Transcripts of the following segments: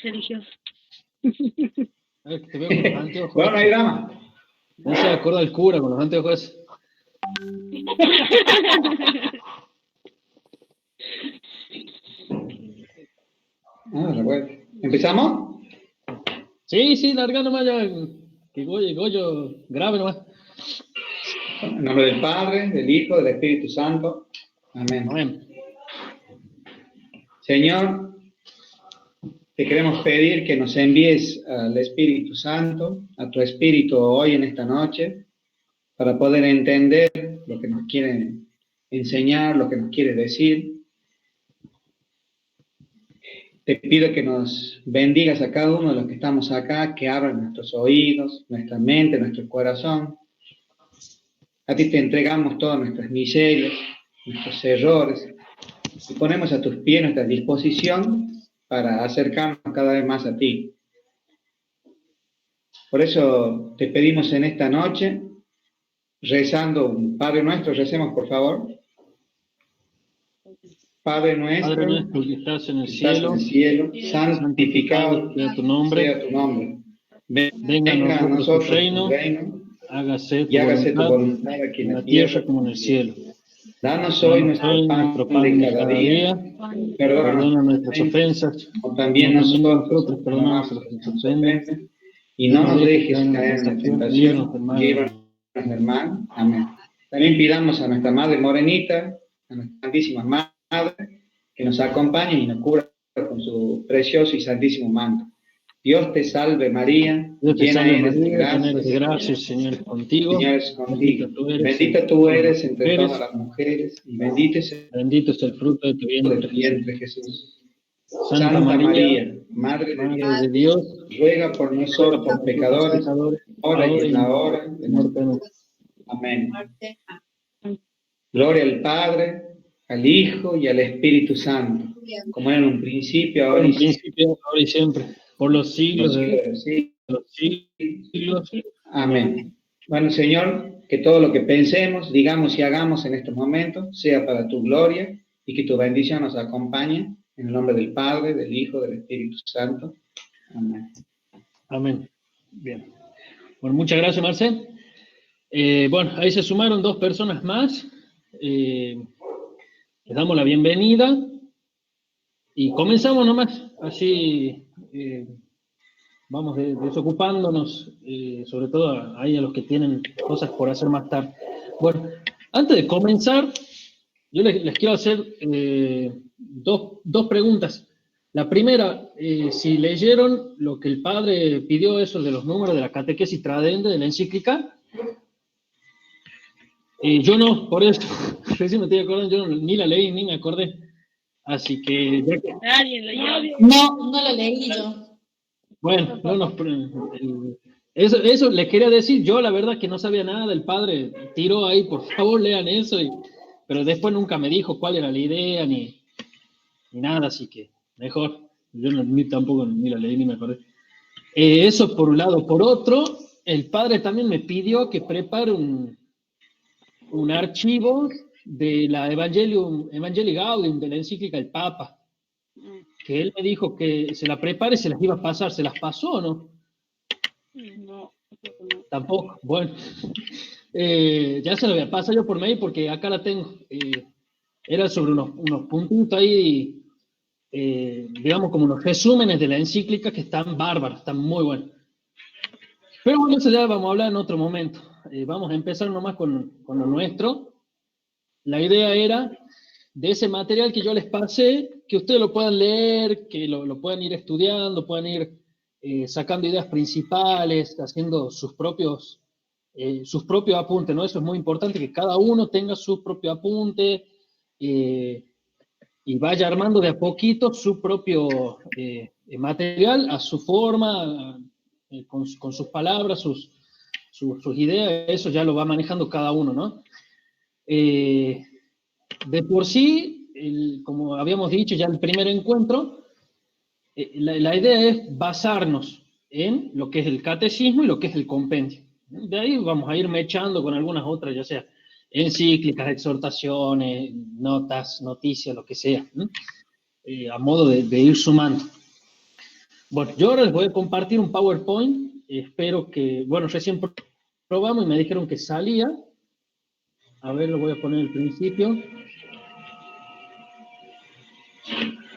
religioso. A ver, que te veo con los anteojos. Bueno, no hay drama. No se acuerda el cura con los anteojos. ¿Empezamos? Sí, larga nomás ya. Que Goyo, grave nomás. En nombre del Padre, del Hijo, del Espíritu Santo. Amén. Amén. Señor, te queremos pedir que nos envíes al Espíritu Santo, a tu Espíritu hoy en esta noche, para poder entender lo que nos quiere enseñar, lo que nos quiere decir. Te pido que nos bendigas a cada uno de los que estamos acá, que abran nuestros oídos, nuestra mente, nuestro corazón. A ti te entregamos todas nuestras miserias, nuestros errores, y ponemos a tus pies nuestra disposición para acercarnos cada vez más a ti. Por eso te pedimos en esta noche, rezando un Padre Nuestro, recemos por favor. Padre nuestro que estás en el cielo, santificado sea tu nombre. Venga a nosotros tu reino, hágase tu voluntad aquí en la tierra como en el cielo. Danos hoy nuestro pan de cada día. Perdona nuestras ofensas, como también nosotros perdonamos a los que nos ofenden. Y no nos dejes caer en la tentación, líbranos del mal. Amén. También pidamos a nuestra Madre Morenita, a nuestra Santísima Madre, que nos acompañe y nos cubra con su precioso y santísimo manto. Dios te salve María, llena eres de gracia, el Señor es contigo. Señor es contigo. Bendita tú eres entre todas las mujeres, y bendito es el fruto de tu vientre, Jesús. Santa María, Madre de Dios, ruega por nosotros pecadores, ahora y en la hora de nuestra muerte. Amén. Gloria al Padre, al Hijo y al Espíritu Santo, como era en un principio, ahora y siempre, por los siglos de los siglos. Amén. Bueno, Señor, que todo lo que pensemos, digamos y hagamos en estos momentos sea para tu gloria y que tu bendición nos acompañe. En el nombre del Padre, del Hijo, del Espíritu Santo. Amén. Amén. Bien. Bueno, muchas gracias, Marcel. Bueno, ahí se sumaron 2 personas más. Les damos la bienvenida y comenzamos nomás. Así vamos desocupándonos, sobre todo ahí a los que tienen cosas por hacer más tarde. Bueno, antes de comenzar, yo les quiero hacer dos preguntas. La primera, si leyeron lo que el padre pidió, eso de los números de la catequesis tradende, de la encíclica. Yo no, por eso, recién me estoy acordando, yo ni la leí ni me acordé. Así que... ¿Alguien leyó? No la leí yo. Bueno, eso les quería decir. Yo la verdad que no sabía nada del padre. Tiró ahí, por favor lean eso. Pero después nunca me dijo cuál era la idea ni nada, así que mejor. Yo tampoco ni la leí ni me acordé. Eso por un lado. Por otro, el padre también me pidió que prepare un archivo de la Evangelii Gaudium, de la encíclica del Papa, que él me dijo que se la prepare, se las iba a pasar. ¿Se las pasó o no? No. Tampoco. Bueno, ya se la voy a pasar yo por mail porque acá la tengo. Era sobre unos puntitos ahí, digamos como unos resúmenes de la encíclica que están bárbaros, están muy buenos. Pero bueno, eso ya vamos a hablar en otro momento. Vamos a empezar nomás con lo nuestro. La idea era, de ese material que yo les pasé, que ustedes lo puedan leer, que lo puedan ir estudiando, puedan ir sacando ideas principales, haciendo sus propios apuntes, ¿no? Eso es muy importante, que cada uno tenga su propio apunte y vaya armando de a poquito su propio material a su forma, con sus palabras, sus ideas. Eso ya lo va manejando cada uno, ¿no? De por sí, como habíamos dicho ya en el primer encuentro, la idea es basarnos en lo que es el catecismo y lo que es el compendio. De ahí vamos a ir mechando con algunas otras, ya sea encíclicas, exhortaciones, notas, noticias, lo que sea, a modo de ir sumando. Bueno, yo ahora les voy a compartir un PowerPoint. Espero que, bueno, recién probamos y me dijeron que salía. A ver, lo voy a poner al principio.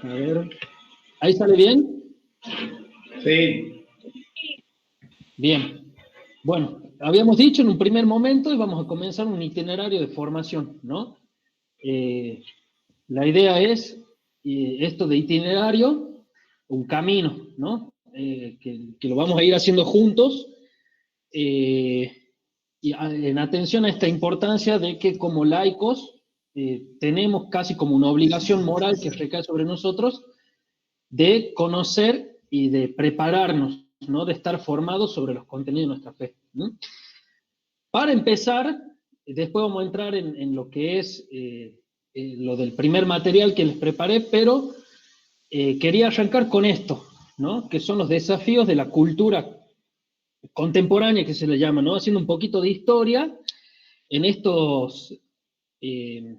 A ver. ¿Ahí sale bien? Sí. Bien. Bueno, habíamos dicho en un primer momento y vamos a comenzar un itinerario de formación, ¿no? La idea es esto de itinerario, un camino, ¿no? Que lo vamos a ir haciendo juntos. Y en atención a esta importancia de que como laicos tenemos casi como una obligación moral que recae sobre nosotros de conocer y de prepararnos, ¿no? De estar formados sobre los contenidos de nuestra fe, ¿no? Para empezar, después vamos a entrar en lo que es lo del primer material que les preparé, pero quería arrancar con esto, ¿no? Que son los desafíos de la cultura contemporánea, que se le llama, ¿no? Haciendo un poquito de historia, en estos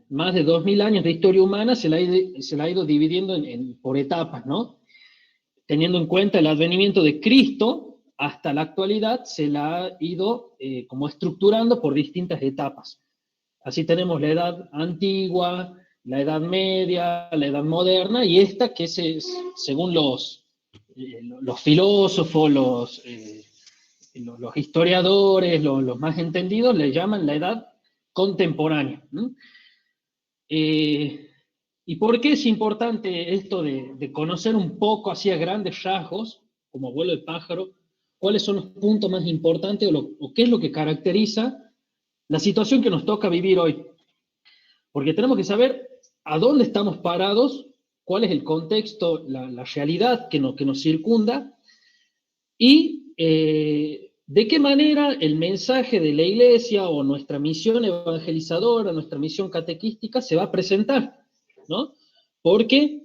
más de 2000 años de historia humana se la ha ido dividiendo por etapas, ¿no? Teniendo en cuenta el advenimiento de Cristo, hasta la actualidad se la ha ido como estructurando por distintas etapas. Así tenemos la edad antigua, la edad media, la edad moderna, y esta que según los filósofos, los historiadores, los más entendidos, le llaman la edad contemporánea. ¿Y por qué es importante esto de conocer un poco, así a grandes rasgos, como vuelo de pájaro, cuáles son los puntos más importantes o qué es lo que caracteriza la situación que nos toca vivir hoy? Porque tenemos que saber a dónde estamos parados, cuál es el contexto, la realidad que nos circunda, y de qué manera el mensaje de la Iglesia o nuestra misión evangelizadora, nuestra misión catequística se va a presentar, ¿no? Porque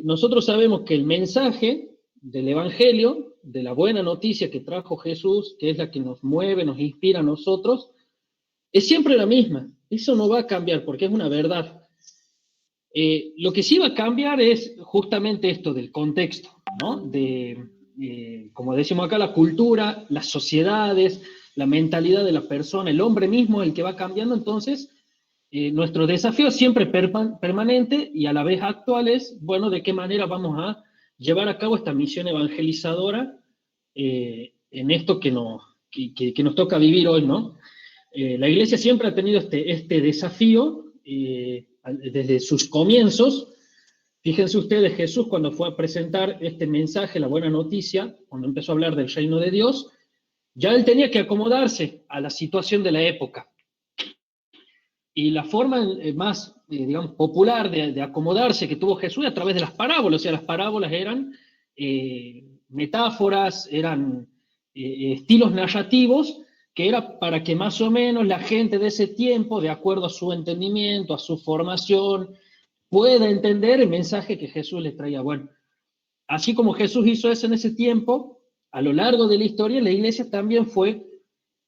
nosotros sabemos que el mensaje del Evangelio, de la buena noticia que trajo Jesús, que es la que nos mueve, nos inspira a nosotros, es siempre la misma. Eso no va a cambiar porque es una verdad. Lo que sí va a cambiar es justamente esto del contexto, ¿no? Como decimos acá, la cultura, las sociedades, la mentalidad de la persona, el hombre mismo es el que va cambiando. Entonces nuestro desafío es siempre permanente y a la vez actual es, bueno, de qué manera vamos a llevar a cabo esta misión evangelizadora en esto que nos toca vivir hoy, ¿no? La Iglesia siempre ha tenido este desafío desde sus comienzos. Fíjense ustedes, Jesús cuando fue a presentar este mensaje, la buena noticia, cuando empezó a hablar del reino de Dios, ya él tenía que acomodarse a la situación de la época. Y la forma más, digamos, popular de acomodarse que tuvo Jesús a través de las parábolas. O sea, las parábolas eran metáforas, eran estilos narrativos, que era para que más o menos la gente de ese tiempo, de acuerdo a su entendimiento, a su formación, pueda entender el mensaje que Jesús les traía. Bueno, así como Jesús hizo eso en ese tiempo, a lo largo de la historia, la Iglesia también fue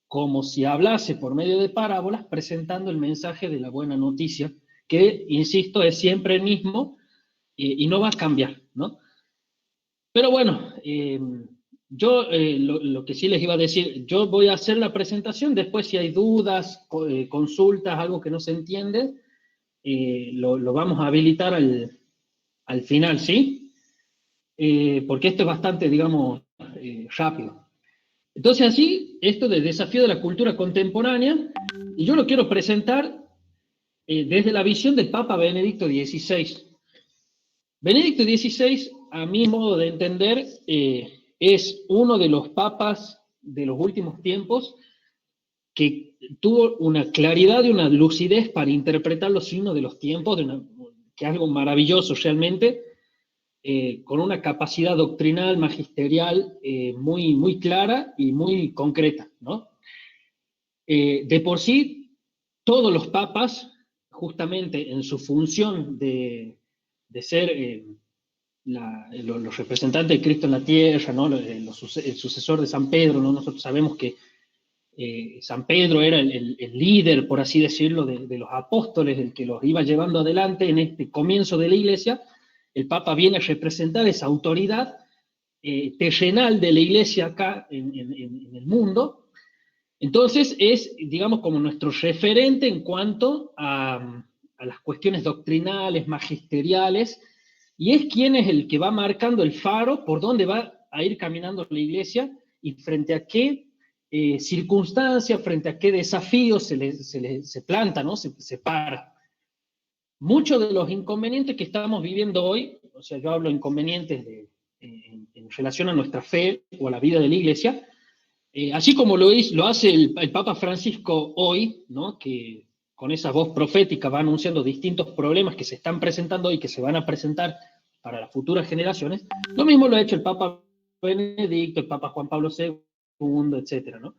como si hablase por medio de parábolas, presentando el mensaje de la buena noticia, que, insisto, es siempre el mismo y no va a cambiar, ¿no? Pero bueno, yo lo que sí les iba a decir, yo voy a hacer la presentación, después si hay dudas, consultas, algo que no se entiende, lo vamos a habilitar al final, ¿sí? Porque esto es bastante, digamos, rápido. Entonces así, esto del desafío de la cultura contemporánea, y yo lo quiero presentar desde la visión del Papa Benedicto XVI. Benedicto XVI, a mi modo de entender, es uno de los papas de los últimos tiempos que tuvo una claridad y una lucidez para interpretar los signos de los tiempos, que es algo maravilloso realmente, con una capacidad doctrinal, magisterial, muy, muy clara y muy concreta, ¿no? De por sí, todos los papas, justamente en su función de ser los representantes de Cristo en la tierra, ¿no? El sucesor de San Pedro, ¿no? Nosotros sabemos que San Pedro era el líder, por así decirlo, de los apóstoles, el que los iba llevando adelante en este comienzo de la Iglesia. El Papa viene a representar esa autoridad terrenal de la iglesia acá en el mundo. Entonces es, digamos, como nuestro referente en cuanto a las cuestiones doctrinales, magisteriales, y es quien es el que va marcando el faro por dónde va a ir caminando la iglesia y frente a qué circunstancia, frente a qué desafíos se planta, ¿no? Se para. Muchos de los inconvenientes que estamos viviendo hoy, o sea, yo hablo de inconvenientes en relación a nuestra fe o a la vida de la iglesia, así como lo hace el Papa Francisco hoy, ¿no? Que con esa voz profética va anunciando distintos problemas que se están presentando hoy y que se van a presentar para las futuras generaciones, lo mismo lo ha hecho el Papa Benedicto, el Papa Juan Pablo II, etcétera, ¿no?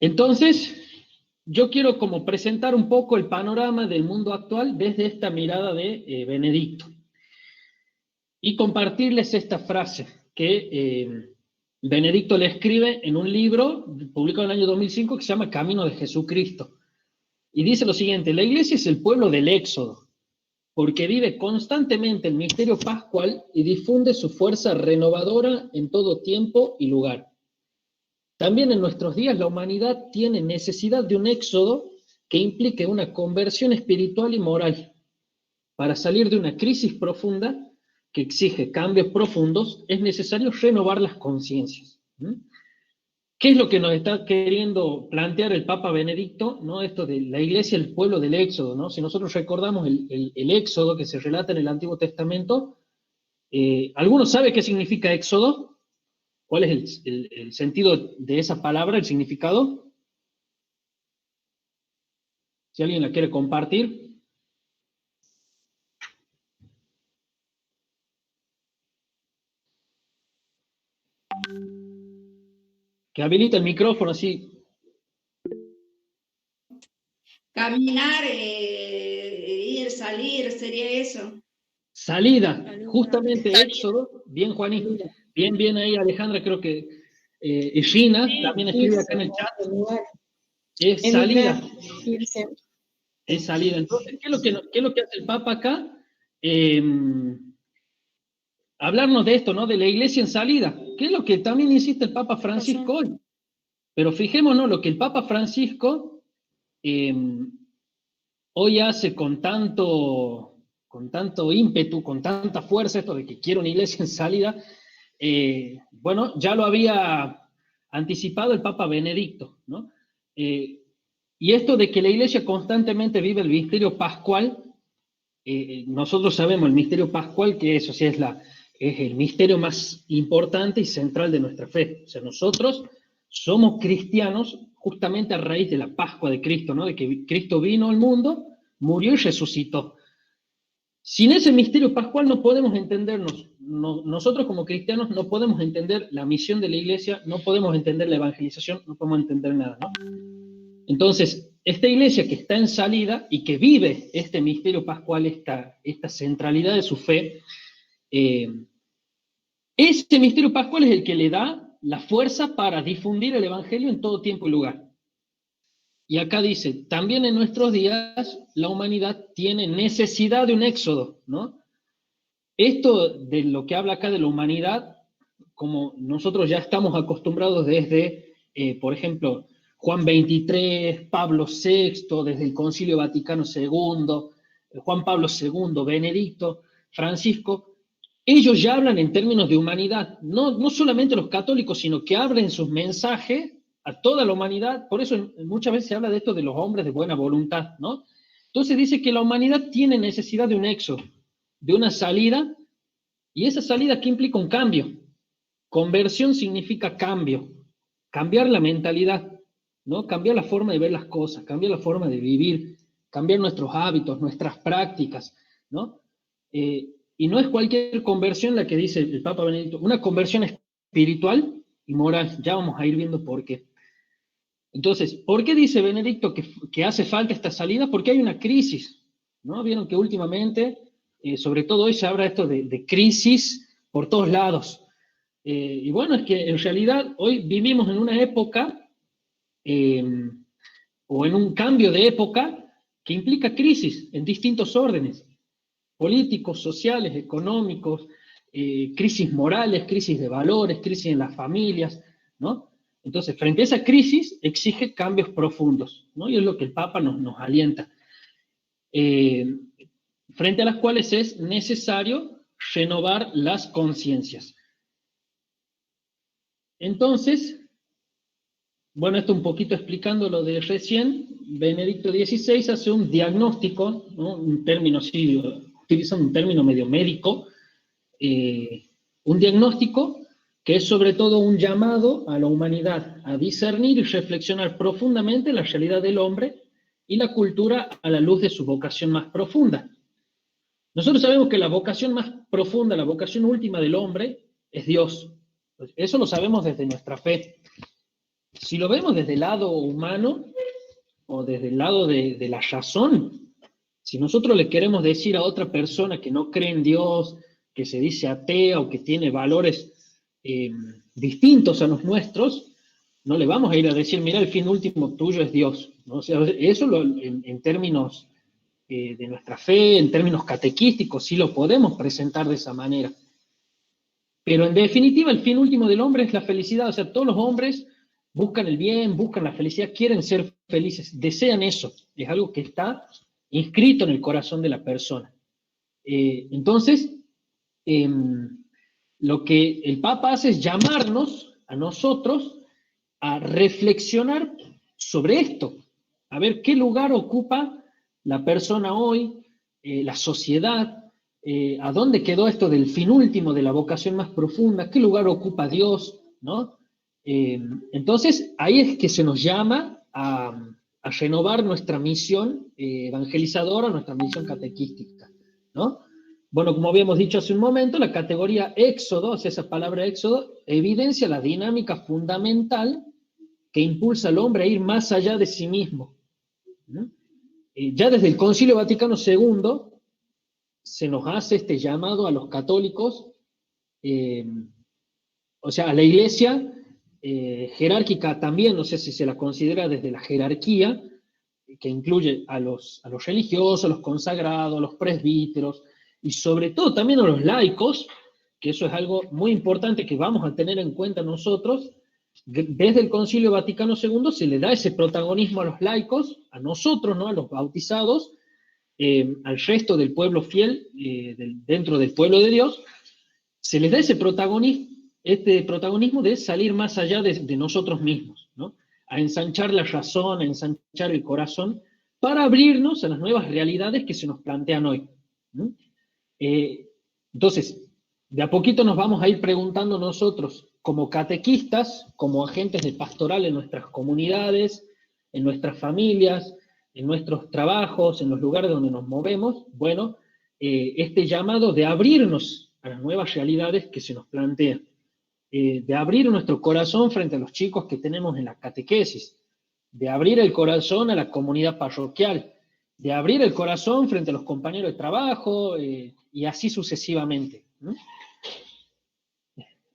Entonces, yo quiero como presentar un poco el panorama del mundo actual desde esta mirada de Benedicto y compartirles esta frase que Benedicto le escribe en un libro publicado en el año 2005 que se llama Camino de Jesucristo. Y dice lo siguiente: la iglesia es el pueblo del Éxodo, porque vive constantemente el misterio pascual y difunde su fuerza renovadora en todo tiempo y lugar. También en nuestros días la humanidad tiene necesidad de un éxodo que implique una conversión espiritual y moral. Para salir de una crisis profunda que exige cambios profundos, es necesario renovar las conciencias. ¿Qué es lo que nos está queriendo plantear el Papa Benedicto? ¿No? Esto de la iglesia, el pueblo del Éxodo, ¿no? Si nosotros recordamos el Éxodo que se relata en el Antiguo Testamento, ¿alguno sabe qué significa Éxodo? ¿Cuál es el sentido de esa palabra, el significado? Si alguien la quiere compartir. Que habilita el micrófono así. Caminar, ir, salir, sería eso. Salida, justamente Éxodo, bien Juanito, bien ahí Alejandra, creo que Gina también escribe acá en el chat, es salida, es salida. Entonces, ¿qué es lo que hace el Papa acá? Hablarnos de esto, ¿no? De la iglesia en salida, ¿qué es lo que también insiste el Papa Francisco hoy? Pero fijémonos lo que el Papa Francisco hoy hace con tanto ímpetu, con tanta fuerza, esto de que quiere una iglesia en salida. Bueno, ya lo había anticipado el Papa Benedicto, ¿no? Y esto de que la iglesia constantemente vive el misterio pascual, nosotros sabemos el misterio pascual que eso sí es el misterio más importante y central de nuestra fe. O sea, nosotros somos cristianos justamente a raíz de la Pascua de Cristo, ¿no? De que Cristo vino al mundo, murió y resucitó. Sin ese misterio pascual no podemos entendernos. Nosotros como cristianos no podemos entender la misión de la iglesia, no podemos entender la evangelización, no podemos entender nada, ¿no? Entonces, esta iglesia que está en salida y que vive este misterio pascual, esta centralidad de su fe, ese misterio pascual es el que le da la fuerza para difundir el evangelio en todo tiempo y lugar. Y acá dice, también en nuestros días la humanidad tiene necesidad de un éxodo, ¿no? Esto de lo que habla acá de la humanidad, como nosotros ya estamos acostumbrados desde, por ejemplo, Juan 23, Pablo VI, desde el Concilio Vaticano II, Juan Pablo II, Benedicto, Francisco, ellos ya hablan en términos de humanidad, no solamente los católicos, sino que abren sus mensajes a toda la humanidad. Por eso muchas veces se habla de esto de los hombres de buena voluntad, ¿no? Entonces dice que la humanidad tiene necesidad de un éxodo, de una salida, y esa salida que implica un cambio. Conversión significa cambio, cambiar la mentalidad, ¿no? Cambiar la forma de ver las cosas, cambiar la forma de vivir, cambiar nuestros hábitos, nuestras prácticas, ¿no? Y no es cualquier conversión la que dice el Papa Benedicto, una conversión espiritual y moral. Ya vamos a ir viendo por qué. Entonces, ¿por qué dice Benedicto que hace falta esta salida? Porque hay una crisis, ¿no? Vieron que últimamente, sobre todo hoy se habla esto de crisis por todos lados. Y bueno, es que en realidad hoy vivimos en una época o en un cambio de época que implica crisis en distintos órdenes, políticos, sociales, económicos, crisis morales, crisis de valores, crisis en las familias, ¿no? Entonces, frente a esa crisis, exige cambios profundos, ¿no? Y es lo que el Papa nos alienta. Frente a las cuales es necesario renovar las conciencias. Entonces, bueno, esto un poquito explicando lo de recién, Benedicto XVI hace un diagnóstico, ¿no? Un término, sí, utiliza un término medio médico, un diagnóstico que es sobre todo un llamado a la humanidad a discernir y reflexionar profundamente la realidad del hombre y la cultura a la luz de su vocación más profunda. Nosotros sabemos que la vocación más profunda, la vocación última del hombre es Dios. Eso lo sabemos desde nuestra fe. Si lo vemos desde el lado humano o desde el lado de la razón, si nosotros le queremos decir a otra persona que no cree en Dios, que se dice atea o que tiene valores distintos a los nuestros, no le vamos a ir a decir, mira, el fin último tuyo es Dios, ¿no? O sea, eso en términos de nuestra fe, en términos catequísticos, sí lo podemos presentar de esa manera. Pero en definitiva, el fin último del hombre es la felicidad. O sea, todos los hombres buscan el bien, buscan la felicidad, quieren ser felices, desean eso. Es algo que está inscrito en el corazón de la persona. Entonces, lo que el Papa hace es llamarnos a nosotros a reflexionar sobre esto, a ver qué lugar ocupa la persona hoy, la sociedad, a dónde quedó esto del fin último, de la vocación más profunda, qué lugar ocupa Dios, ¿no? Entonces, ahí es que se nos llama a renovar nuestra misión evangelizadora, nuestra misión catequística, ¿no? Bueno, como habíamos dicho hace un momento, la categoría éxodo, o sea, esa palabra éxodo, evidencia la dinámica fundamental que impulsa al hombre a ir más allá de sí mismo, ¿no? Ya desde el Concilio Vaticano II se nos hace este llamado a los católicos, o sea, a la Iglesia jerárquica también, no sé si se la considera desde la jerarquía, que incluye a los religiosos, a los consagrados, a los presbíteros, y sobre todo también a los laicos, que eso es algo muy importante que vamos a tener en cuenta nosotros. Desde el Concilio Vaticano II se le da ese protagonismo a los laicos, a nosotros, ¿no? A los bautizados, al resto del pueblo fiel, dentro del pueblo de Dios, se les da ese protagonismo de salir más allá de nosotros mismos, ¿no? A ensanchar la razón, a ensanchar el corazón, para abrirnos a las nuevas realidades que se nos plantean hoy, ¿no? Entonces, de a poquito nos vamos a ir preguntando nosotros, como catequistas, como agentes de pastoral en nuestras comunidades, en nuestras familias, en nuestros trabajos, en los lugares donde nos movemos, bueno, este llamado de abrirnos a las nuevas realidades que se nos plantean, de abrir nuestro corazón frente a los chicos que tenemos en la catequesis, de abrir el corazón a la comunidad parroquial, de abrir el corazón frente a los compañeros de trabajo, y así sucesivamente, ¿no?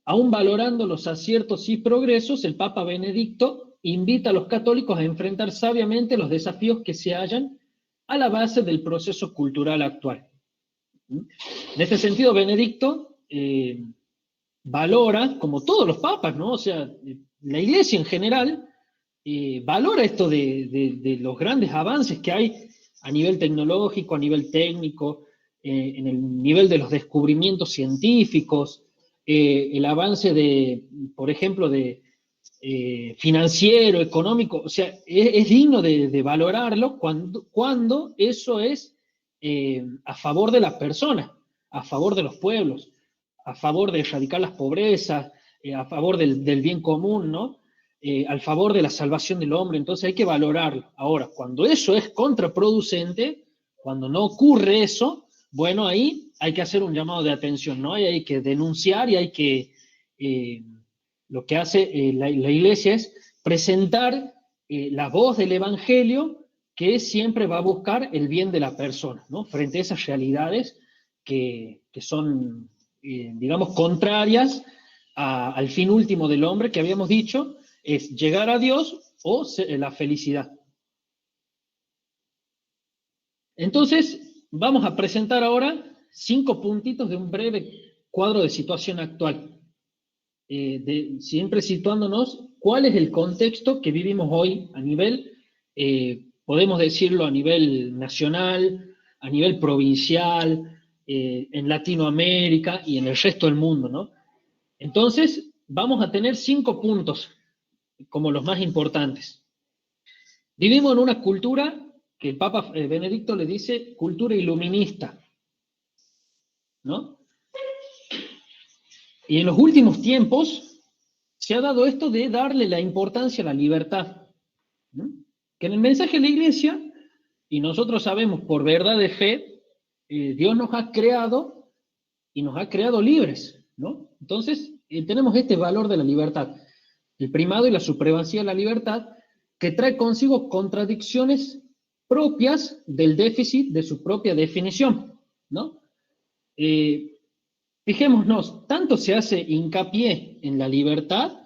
Aún valorando los aciertos y progresos, el Papa Benedicto invita a los católicos a enfrentar sabiamente los desafíos que se hallan a la base del proceso cultural actual. En este sentido, Benedicto valora, como todos los papas, ¿no? O sea, la Iglesia en general valora esto de los grandes avances que hay a nivel tecnológico, a nivel técnico, en el nivel de los descubrimientos científicos, el avance por ejemplo, financiero, económico. O sea, es digno de valorarlo cuando eso es a favor de la persona, a favor de los pueblos, a favor de erradicar las pobrezas, a favor del bien común, ¿no? Al favor de la salvación del hombre. Entonces hay que valorarlo. Ahora, cuando eso es contraproducente, cuando no ocurre eso, bueno, ahí hay que hacer un llamado de atención, ¿no? Y hay que denunciar y hay que, lo que hace la Iglesia es presentar la voz del Evangelio, que siempre va a buscar el bien de la persona, ¿no? Frente a esas realidades que son, digamos, contrarias al fin último del hombre, que habíamos dicho, es llegar a Dios o la felicidad. Entonces, vamos a presentar ahora 5 puntitos de un breve cuadro de situación actual, siempre situándonos cuál es el contexto que vivimos hoy a nivel, podemos decirlo a nivel nacional, a nivel provincial, en Latinoamérica y en el resto del mundo, ¿no? Entonces, vamos a tener 5 puntos como los más importantes. Vivimos en una cultura que el Papa Benedicto le dice cultura iluminista, ¿no? Y en los últimos tiempos se ha dado esto de darle la importancia a la libertad, ¿no? Que en el mensaje de la Iglesia, y nosotros sabemos por verdad de fe, Dios nos ha creado y nos ha creado libres, ¿no? Entonces, tenemos este valor de la libertad, el primado y la supremacía de la libertad, que trae consigo contradicciones propias del déficit de su propia definición, ¿no? Fijémonos, tanto se hace hincapié en la libertad,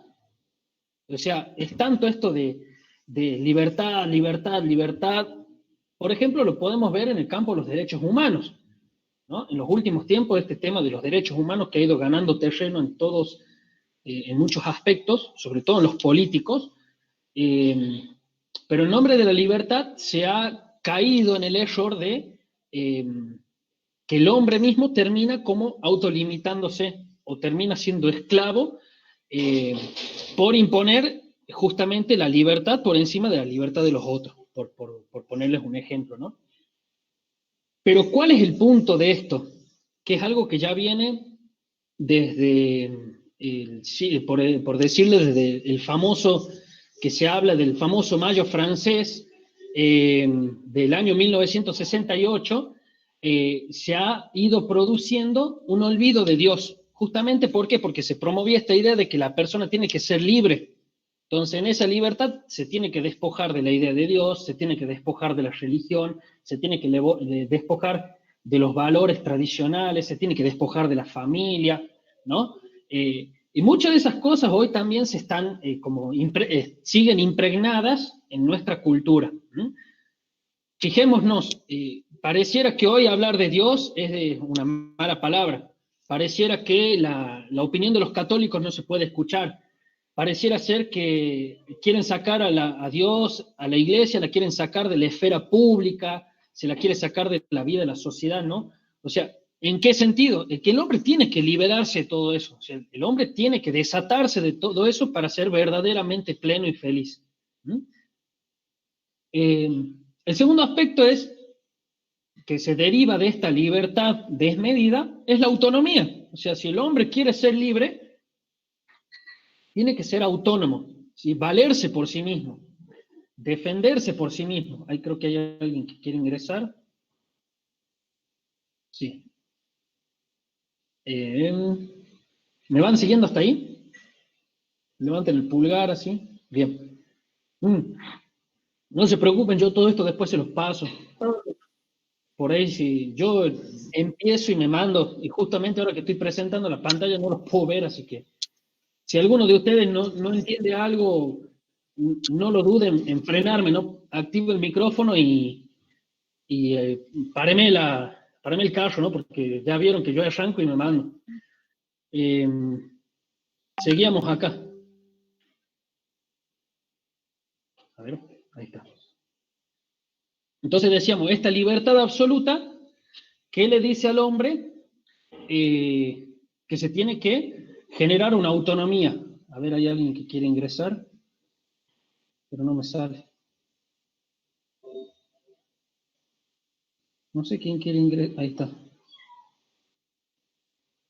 o sea, es tanto esto de libertad, libertad, libertad. Por ejemplo, lo podemos ver en el campo de los derechos humanos, ¿no? En los últimos tiempos, este tema de los derechos humanos que ha ido ganando terreno en todos, en muchos aspectos, sobre todo en los políticos, pero en nombre de la libertad se ha caído en el error de que el hombre mismo termina como autolimitándose o termina siendo esclavo por imponer justamente la libertad por encima de la libertad de los otros, por ponerles un ejemplo, ¿no? Pero ¿cuál es el punto de esto? Que es algo que ya viene desde, por decirle, desde el famoso, que se habla del famoso Mayo francés del año 1968, se ha ido produciendo un olvido de Dios. Justamente, ¿por qué? Porque se promovía esta idea de que la persona tiene que ser libre. Entonces, en esa libertad se tiene que despojar de la idea de Dios, se tiene que despojar de la religión, se tiene que despojar de los valores tradicionales, se tiene que despojar de la familia, ¿no? Y muchas de esas cosas hoy también se están siguen impregnadas en nuestra cultura. Fijémonos, pareciera que hoy hablar de Dios es una mala palabra, pareciera que la opinión de los católicos no se puede escuchar, pareciera ser que quieren sacar a Dios, a la iglesia, la quieren sacar de la esfera pública, se la quiere sacar de la vida de la sociedad, ¿no? O sea, ¿en qué sentido? Que el hombre tiene que liberarse de todo eso, o sea, el hombre tiene que desatarse de todo eso para ser verdaderamente pleno y feliz. El segundo aspecto es que se deriva de esta libertad desmedida, es la autonomía. O sea, si el hombre quiere ser libre, tiene que ser autónomo, ¿sí? Valerse por sí mismo, defenderse por sí mismo. Ahí creo que hay alguien que quiere ingresar. Sí. ¿Me van siguiendo hasta ahí? Levanten el pulgar así. Bien. No se preocupen, yo todo esto después se los paso. Por ahí, si yo empiezo y me mando, y justamente ahora que estoy presentando la pantalla no los puedo ver, así que si alguno de ustedes no entiende algo, no lo duden en frenarme, ¿no? Activo el micrófono y páreme el carro, ¿no? Porque ya vieron que yo arranco y me mando. Seguíamos acá. A ver, ahí está. Entonces decíamos, esta libertad absoluta, ¿qué le dice al hombre? Que se tiene que generar una autonomía. A ver, hay alguien que quiere ingresar, pero no me sale. No sé quién quiere ingresar. Ahí está.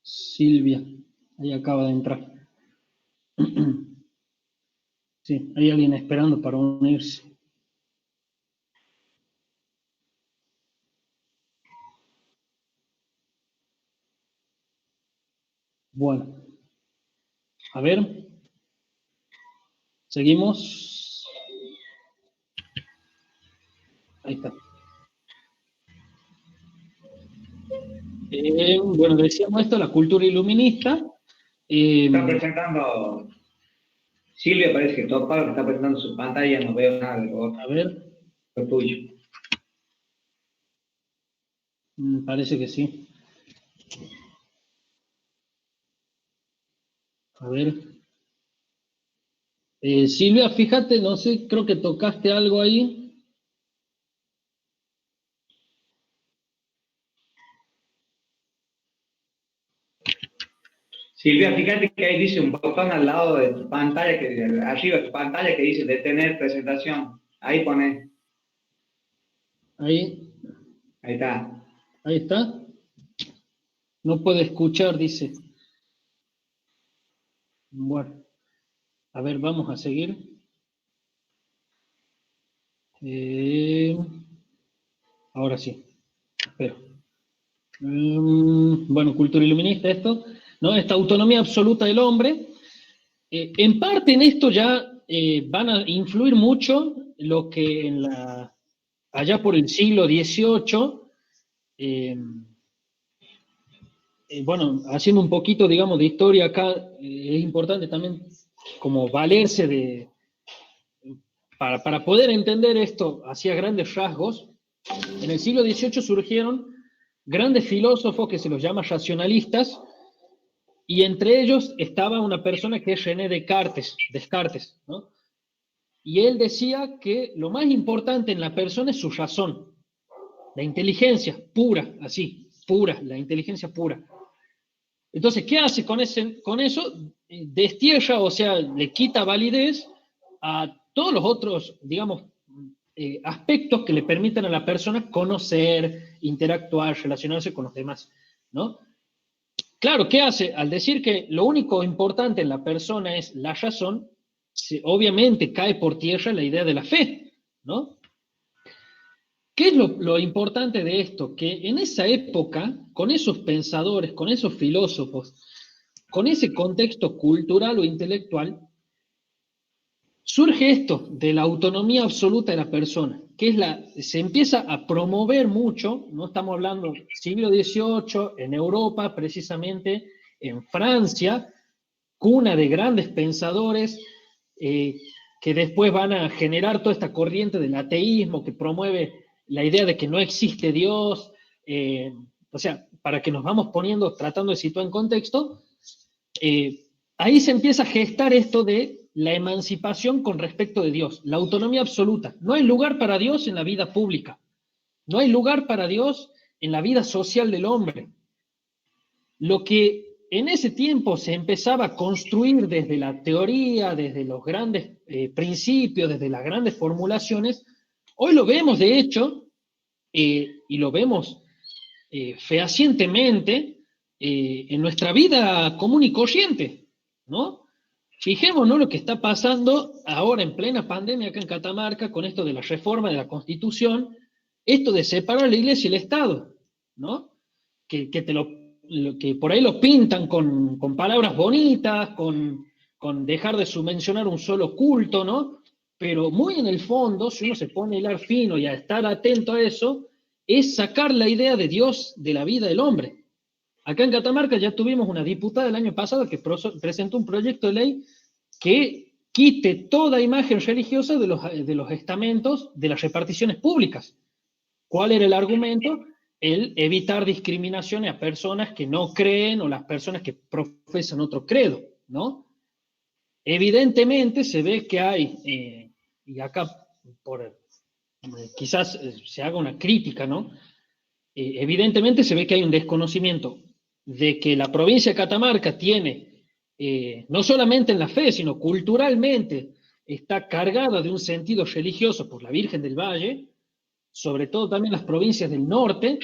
Silvia. Ahí acaba de entrar. Sí, hay alguien esperando para unirse. Bueno. A ver. Seguimos. Ahí está. Bueno, decíamos esto, la cultura iluminista. Está presentando, Silvia parece que todo padre está presentando su pantalla, no veo nada de lo otro. A ver. Lo tuyo. Parece que sí. A ver. Silvia, fíjate, no sé, creo que tocaste algo ahí. Silvia, fíjate que ahí dice un botón al lado de tu pantalla, arriba de tu pantalla, que dice detener presentación. Ahí pone. Ahí, Ahí está. ahí está. No puede escuchar, dice. Bueno, a ver, vamos a seguir. Ahora sí. Espera. Bueno, cultura iluminista esto, ¿no? Esta autonomía absoluta del hombre. En parte en esto ya van a influir mucho lo que allá por el siglo XVIII, bueno, haciendo un poquito, digamos, de historia acá, es importante también como valerse para poder entender esto hacia grandes rasgos. En el siglo XVIII surgieron grandes filósofos que se los llama racionalistas, y entre ellos estaba una persona que es René Descartes, ¿no? Y él decía que lo más importante en la persona es su razón, la inteligencia pura, así, pura, la inteligencia pura. Entonces, ¿qué hace con eso? Destierra, o sea, le quita validez a todos los otros, digamos, aspectos que le permitan a la persona conocer, interactuar, relacionarse con los demás, ¿no? Claro, ¿qué hace? Al decir que lo único importante en la persona es la razón, obviamente cae por tierra la idea de la fe, ¿no? ¿Qué es lo importante de esto? Que en esa época, con esos pensadores, con esos filósofos, con ese contexto cultural o intelectual, surge esto de la autonomía absoluta de la persona, que se empieza a promover mucho, no estamos hablando siglo XVIII, en Europa, precisamente en Francia, cuna de grandes pensadores que después van a generar toda esta corriente del ateísmo que promueve la idea de que no existe Dios, o sea, para que nos vamos poniendo, tratando de situar en contexto, ahí se empieza a gestar esto de la emancipación con respecto de Dios, la autonomía absoluta. No hay lugar para Dios en la vida pública, no hay lugar para Dios en la vida social del hombre. Lo que en ese tiempo se empezaba a construir desde la teoría, desde los grandes principios, desde las grandes formulaciones, hoy lo vemos de hecho, y lo vemos fehacientemente en nuestra vida común y corriente, ¿no? Fijémonos lo que está pasando ahora en plena pandemia acá en Catamarca con esto de la reforma de la Constitución, esto de separar la Iglesia y el Estado, ¿no? Que que por ahí lo pintan con palabras bonitas, con dejar de subvencionar un solo culto, ¿no? Pero muy en el fondo, si uno se pone a hilar fino y a estar atento a eso, es sacar la idea de Dios de la vida del hombre. Acá en Catamarca ya tuvimos una diputada el año pasado que presentó un proyecto de ley que quite toda imagen religiosa de los estamentos de las reparticiones públicas. ¿Cuál era el argumento? El evitar discriminaciones a personas que no creen o las personas que profesan otro credo, ¿no? Evidentemente se ve que hay, y acá quizás se haga una crítica, ¿no? Evidentemente se ve que hay un desconocimiento de que la provincia de Catamarca tiene, no solamente en la fe, sino culturalmente, está cargada de un sentido religioso por la Virgen del Valle, sobre todo también las provincias del norte,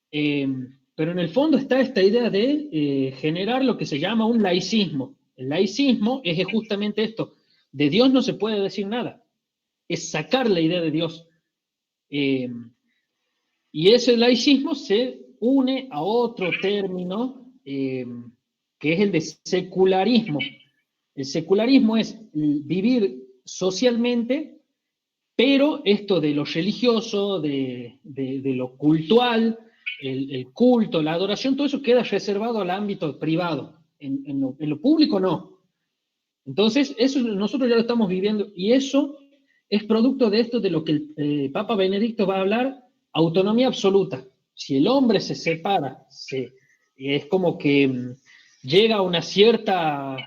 pero en el fondo está esta idea de generar lo que se llama un laicismo. El laicismo es justamente esto, de Dios no se puede decir nada, es sacar la idea de Dios. Y ese laicismo se une a otro término que es el de secularismo. El secularismo es vivir socialmente, pero esto de lo religioso, de lo cultural, el culto, la adoración, todo eso queda reservado al ámbito privado. En lo público no. Entonces, eso nosotros ya lo estamos viviendo y eso es producto de esto de lo que el Papa Benedicto va a hablar, autonomía absoluta. Si el hombre se separa, es como que llega a una cierta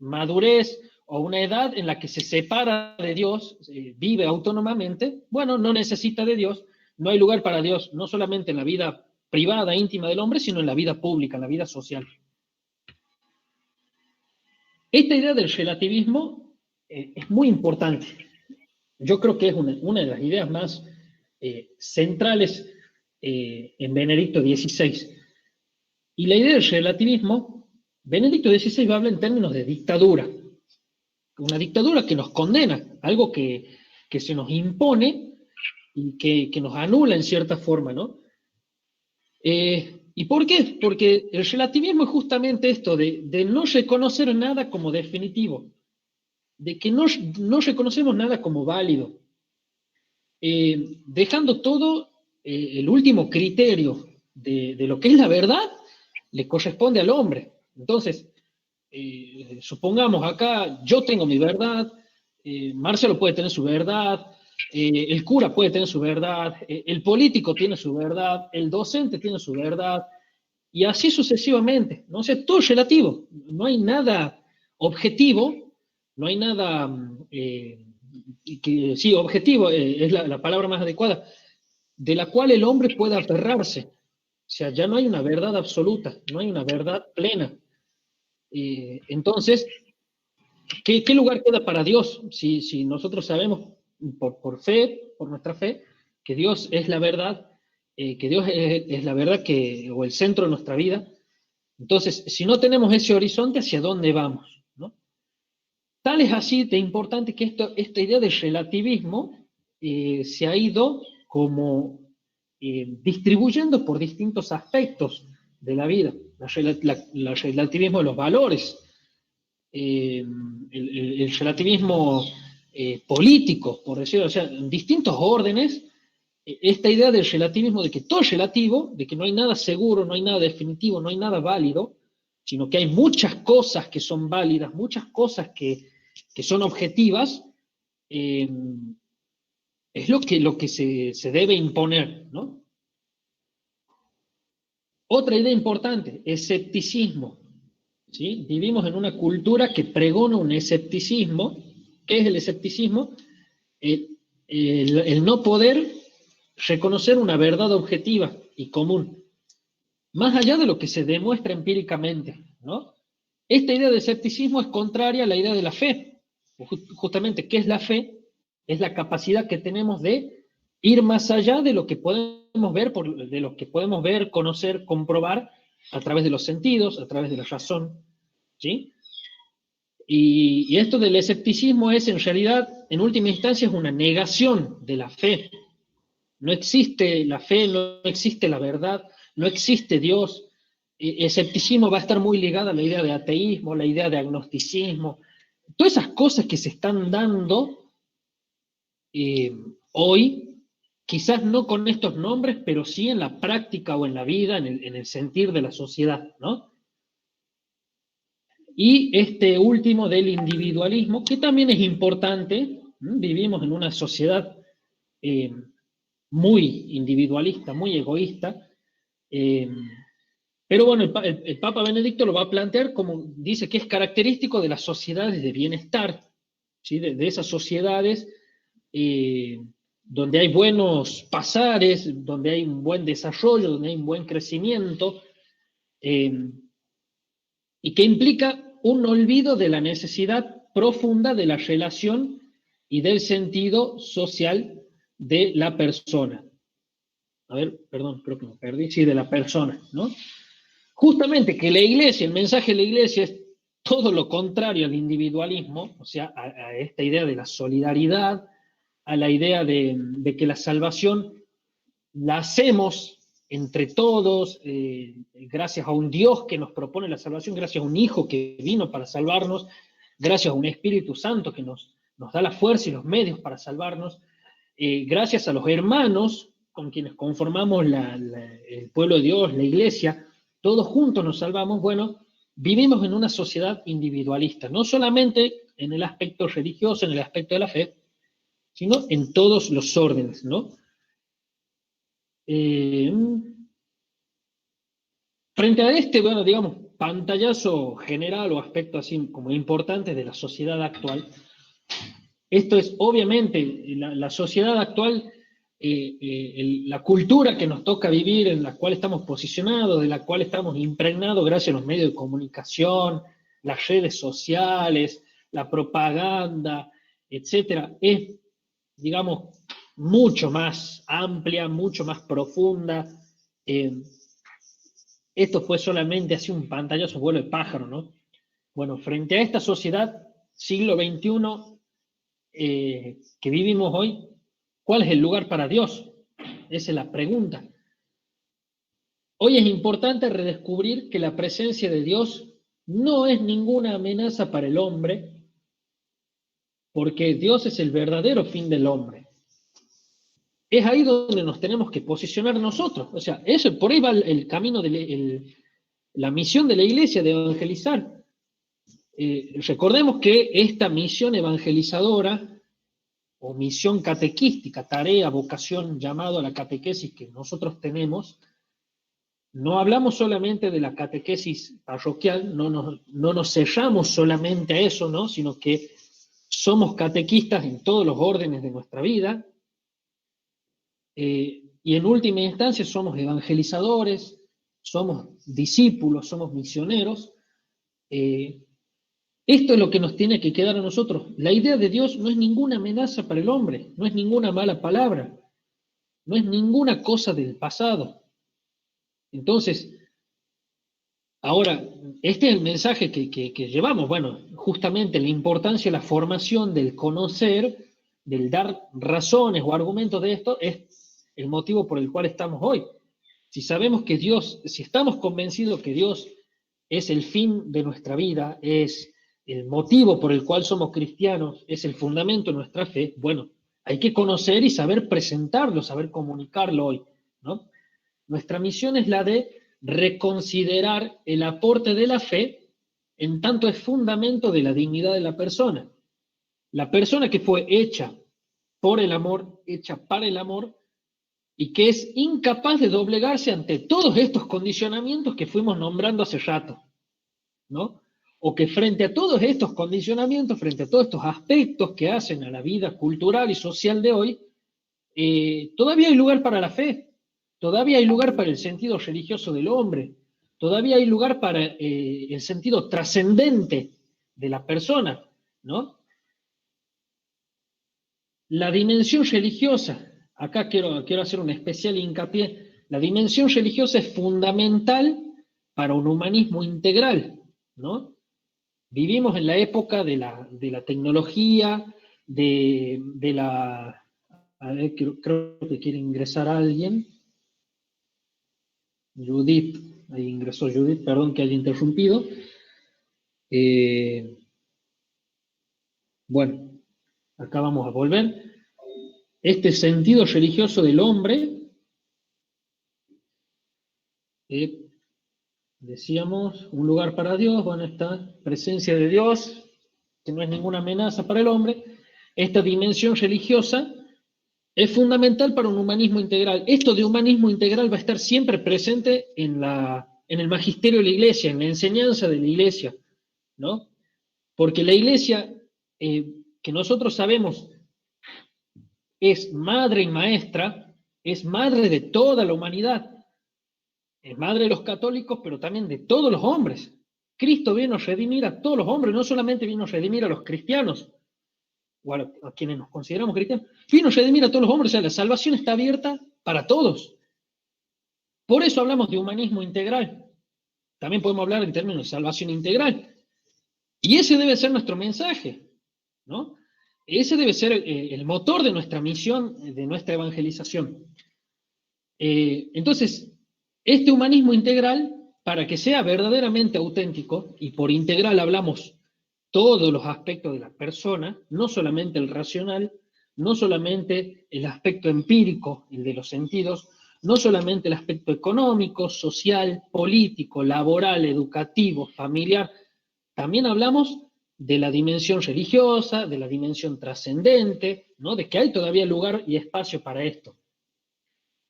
madurez o una edad en la que se separa de Dios, vive autónomamente, bueno, no necesita de Dios, no hay lugar para Dios, no solamente en la vida privada, íntima del hombre, sino en la vida pública, en la vida social. Esta idea del relativismo es muy importante. Yo creo que es una de las ideas más centrales en Benedicto XVI. Y la idea del relativismo, Benedicto XVI habla en términos de dictadura. Una dictadura que nos condena, algo que se nos impone y que nos anula en cierta forma, ¿no? ¿Y por qué? Porque el relativismo es justamente esto, de no reconocer nada como definitivo, de que no reconocemos nada como válido, dejando todo, el último criterio de lo que es la verdad, le corresponde al hombre. Entonces, supongamos acá, yo tengo mi verdad, Marcelo puede tener su verdad, el cura puede tener su verdad, el político tiene su verdad, el docente tiene su verdad, y así sucesivamente, ¿no? O sea, todo es relativo, no hay nada objetivo, no hay nada, sí, objetivo es la palabra más adecuada, de la cual el hombre pueda aferrarse. O sea, ya no hay una verdad absoluta, no hay una verdad plena. Entonces, ¿qué lugar queda para Dios si nosotros sabemos por fe, por nuestra fe, que Dios es la verdad, que Dios es la verdad o el centro de nuestra vida? Entonces, si no tenemos ese horizonte, ¿hacia dónde vamos? ¿No? Tal es así de importante que esta idea de relativismo se ha ido como distribuyendo por distintos aspectos de la vida. El relativismo de los valores, el relativismo político, por decirlo, o sea, en distintos órdenes, esta idea del relativismo, de que todo es relativo, de que no hay nada seguro, no hay nada definitivo, no hay nada válido, sino que hay muchas cosas que son válidas, muchas cosas que son objetivas, es lo que se debe imponer, ¿no? Otra idea importante, escepticismo. ¿Sí? Vivimos en una cultura que pregona un escepticismo. ¿Qué es el escepticismo? El no poder reconocer una verdad objetiva y común, más allá de lo que se demuestra empíricamente, ¿no? Esta idea de escepticismo es contraria a la idea de la fe. Justamente, ¿qué es la fe? Es la capacidad que tenemos de ir más allá de lo que podemos ver, de lo que podemos ver, conocer, comprobar a través de los sentidos, a través de la razón, ¿sí? Y esto del escepticismo es, en realidad, en última instancia, es una negación de la fe. No existe la fe, no existe la verdad, no existe Dios. Escepticismo va a estar muy ligado a la idea de ateísmo, la idea de agnosticismo, todas esas cosas que se están dando hoy, quizás no con estos nombres, pero sí en la práctica o en la vida, en el sentir de la sociedad, ¿no? Y este último del individualismo, que también es importante. Vivimos en una sociedad muy individualista, muy egoísta, pero bueno, el Papa Benedicto lo va a plantear como, dice que es característico de las sociedades de bienestar, ¿sí? De esas sociedades donde hay buenos pasares, donde hay un buen desarrollo, donde hay un buen crecimiento, y que implica un olvido de la necesidad profunda de la relación y del sentido social de la persona. A ver, perdón, creo que me perdí. Sí, de la persona, ¿no? Justamente que la iglesia, el mensaje de la iglesia es todo lo contrario al individualismo, o sea, a esta idea de la solidaridad, a la idea de que la salvación la hacemos entre todos, gracias a un Dios que nos propone la salvación, gracias a un Hijo que vino para salvarnos, gracias a un Espíritu Santo que nos da la fuerza y los medios para salvarnos, gracias a los hermanos con quienes conformamos el pueblo de Dios, la iglesia, todos juntos nos salvamos. Bueno, vivimos en una sociedad individualista, no solamente en el aspecto religioso, en el aspecto de la fe, sino en todos los órdenes, ¿no? Frente a bueno, digamos, pantallazo general o aspecto así como importante de la sociedad actual. Esto es, obviamente, la sociedad actual, la cultura que nos toca vivir, en la cual estamos posicionados, de la cual estamos impregnados gracias a los medios de comunicación, las redes sociales, la propaganda, etcétera, es, digamos, mucho más amplia, mucho más profunda. Esto fue solamente así un pantallazo, vuelo de pájaro, ¿no? Bueno, frente a esta sociedad, siglo XXI, que vivimos hoy, ¿cuál es el lugar para Dios? Esa es la pregunta. Hoy es importante redescubrir que la presencia de Dios no es ninguna amenaza para el hombre, porque Dios es el verdadero fin del hombre. Es ahí donde nos tenemos que posicionar nosotros. O sea, eso, por ahí va el camino de la misión de la iglesia de evangelizar. Recordemos que esta misión evangelizadora o misión catequística, tarea, vocación, llamado a la catequesis que nosotros tenemos, no hablamos solamente de la catequesis parroquial, no nos cerramos solamente a eso, ¿no? Sino que somos catequistas en todos los órdenes de nuestra vida, y en última instancia somos evangelizadores, somos discípulos, somos misioneros. Esto es lo que nos tiene que quedar a nosotros. La idea de Dios no es ninguna amenaza para el hombre, no es ninguna mala palabra, no es ninguna cosa del pasado. Entonces, ahora, este es el mensaje que llevamos. Bueno, justamente la importancia de la formación, del conocer, del dar razones o argumentos de esto, es el motivo por el cual estamos hoy. Si sabemos que Dios, si estamos convencidos que Dios es el fin de nuestra vida, es el motivo por el cual somos cristianos, es el fundamento de nuestra fe, bueno, hay que conocer y saber presentarlo, saber comunicarlo hoy, ¿no? Nuestra misión es la de reconsiderar el aporte de la fe en tanto es fundamento de la dignidad de la persona. La persona que fue hecha por el amor, hecha para el amor, y que es incapaz de doblegarse ante todos estos condicionamientos que fuimos nombrando hace rato, ¿no? O que frente a todos estos condicionamientos, frente a todos estos aspectos que hacen a la vida cultural y social de hoy, todavía hay lugar para la fe, todavía hay lugar para el sentido religioso del hombre, todavía hay lugar para el sentido trascendente de la persona, ¿no? La dimensión religiosa, acá quiero hacer un especial hincapié, la dimensión religiosa es fundamental para un humanismo integral, ¿no? Vivimos en la época de la tecnología, de la... A ver, creo que quiere ingresar alguien. Judith, ahí ingresó Judith, perdón que haya interrumpido. Bueno, acá vamos a volver. Este sentido religioso del hombre, decíamos, un lugar para Dios, bueno, esta presencia de Dios, que no es ninguna amenaza para el hombre, esta dimensión religiosa es fundamental para un humanismo integral. Esto de humanismo integral va a estar siempre presente en el magisterio de la Iglesia, en la enseñanza de la Iglesia, ¿no? Porque la Iglesia, que nosotros sabemos, es madre y maestra, es madre de toda la humanidad, es madre de los católicos, pero también de todos los hombres. Cristo vino a redimir a todos los hombres, no solamente vino a redimir a los cristianos, o a quienes nos consideramos cristianos, vino a redimir a todos los hombres, o sea, la salvación está abierta para todos. Por eso hablamos de humanismo integral. También podemos hablar en términos de salvación integral. Y ese debe ser nuestro mensaje, ¿no? Ese debe ser el motor de nuestra misión, de nuestra evangelización. Entonces, este humanismo integral, para que sea verdaderamente auténtico, y por integral hablamos todos los aspectos de la persona, no solamente el racional, no solamente el aspecto empírico, el de los sentidos, no solamente el aspecto económico, social, político, laboral, educativo, familiar, también hablamos de la dimensión religiosa, de la dimensión trascendente, ¿no? De que hay todavía lugar y espacio para esto.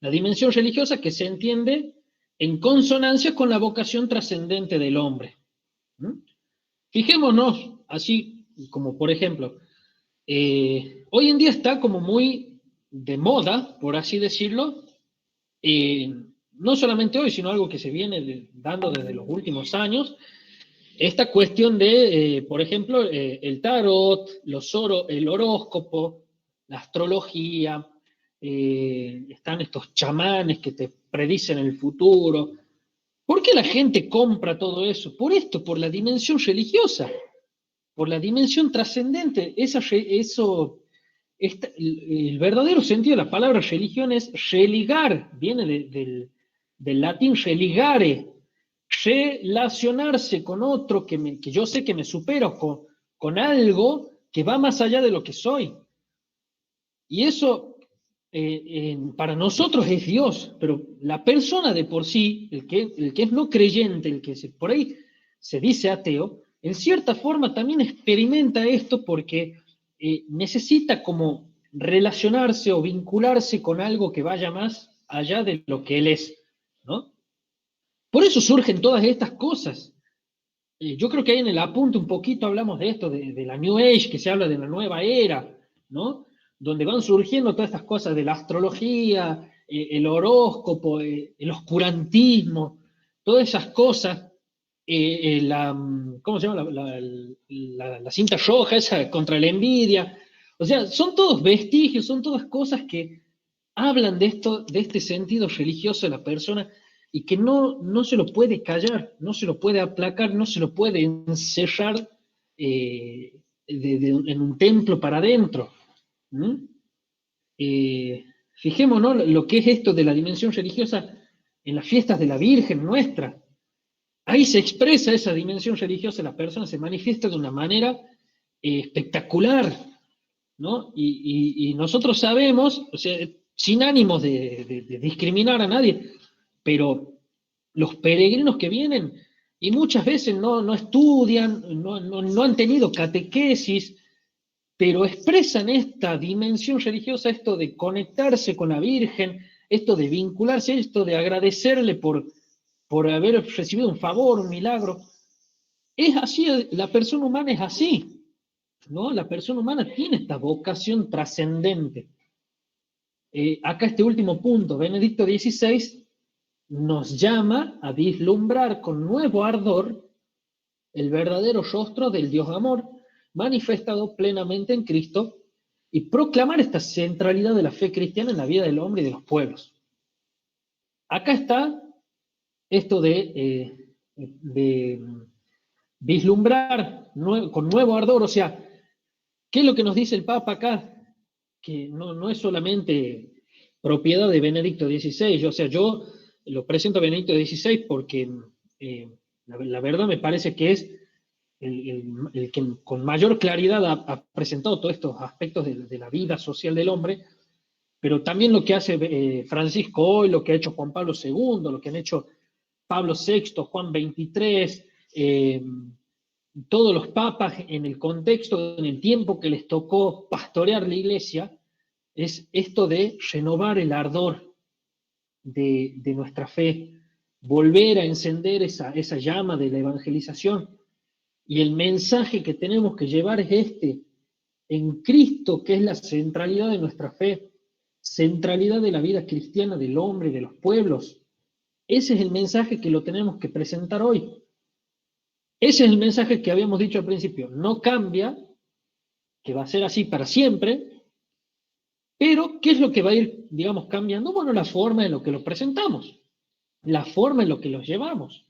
La dimensión religiosa que se entiende en consonancia con la vocación trascendente del hombre. ¿Mm? Fijémonos, así como por ejemplo, hoy en día está como muy de moda, por así decirlo, no solamente hoy, sino algo que se viene dando desde los últimos años, esta cuestión de, por ejemplo, el tarot, el horóscopo, la astrología, están estos chamanes que te predicen el futuro. ¿Por qué la gente compra todo eso? Por esto, por la dimensión religiosa, por la dimensión trascendente. El verdadero sentido de la palabra religión es religar, viene del latín religare, relacionarse con otro que yo sé que me supera, con algo que va más allá de lo que soy. Y eso para nosotros es Dios, pero la persona de por sí, el que es no creyente, por ahí se dice ateo, en cierta forma también experimenta esto porque necesita como relacionarse o vincularse con algo que vaya más allá de lo que él es, ¿no? Por eso surgen todas estas cosas. Yo creo que ahí en el apunte un poquito hablamos de esto, de la New Age, que se habla de la nueva era, ¿no? Donde van surgiendo todas estas cosas de la astrología, el horóscopo, el oscurantismo, todas esas cosas, ¿cómo se llama? La cinta roja esa contra la envidia. O sea, son todos vestigios, son todas cosas que hablan de esto, de este sentido religioso de la persona y que no se lo puede callar, no se lo puede aplacar, no se lo puede encerrar en un templo para adentro. ¿Mm? Fijémonos lo que es esto de la dimensión religiosa en las fiestas de la Virgen nuestra. Ahí se expresa esa dimensión religiosa, la persona se manifiesta de una manera espectacular, ¿no? Y nosotros sabemos, o sea, sin ánimos de discriminar a nadie, pero los peregrinos que vienen y muchas veces no estudian, no han tenido catequesis, pero expresan esta dimensión religiosa, esto de conectarse con la Virgen, esto de vincularse, esto de agradecerle por haber recibido un favor, un milagro. Es así, la persona humana es así, ¿no? La persona humana tiene esta vocación trascendente. Acá este último punto, Benedicto XVI nos llama a vislumbrar con nuevo ardor el verdadero rostro del Dios amor, manifestado plenamente en Cristo, y proclamar esta centralidad de la fe cristiana en la vida del hombre y de los pueblos. Acá está esto de vislumbrar con nuevo ardor, o sea, ¿qué es lo que nos dice el Papa acá? Que no es solamente propiedad de Benedicto XVI, o sea, yo lo presento a Benedicto XVI porque la verdad me parece que es el que con mayor claridad ha presentado todos estos aspectos de la vida social del hombre, pero también lo que hace Francisco hoy, lo que ha hecho Juan Pablo II, lo que han hecho Pablo VI, Juan XXIII, todos los papas en el contexto, en el tiempo que les tocó pastorear la iglesia, es esto de renovar el ardor de nuestra fe, volver a encender esa llama de la evangelización. Y el mensaje que tenemos que llevar es este, en Cristo, que es la centralidad de nuestra fe, centralidad de la vida cristiana del hombre y de los pueblos. Ese es el mensaje que lo tenemos que presentar hoy. Ese es el mensaje que habíamos dicho al principio. No cambia, que va a ser así para siempre, pero ¿qué es lo que va a ir, digamos, cambiando? Bueno, la forma en lo que lo presentamos, la forma en lo que los llevamos,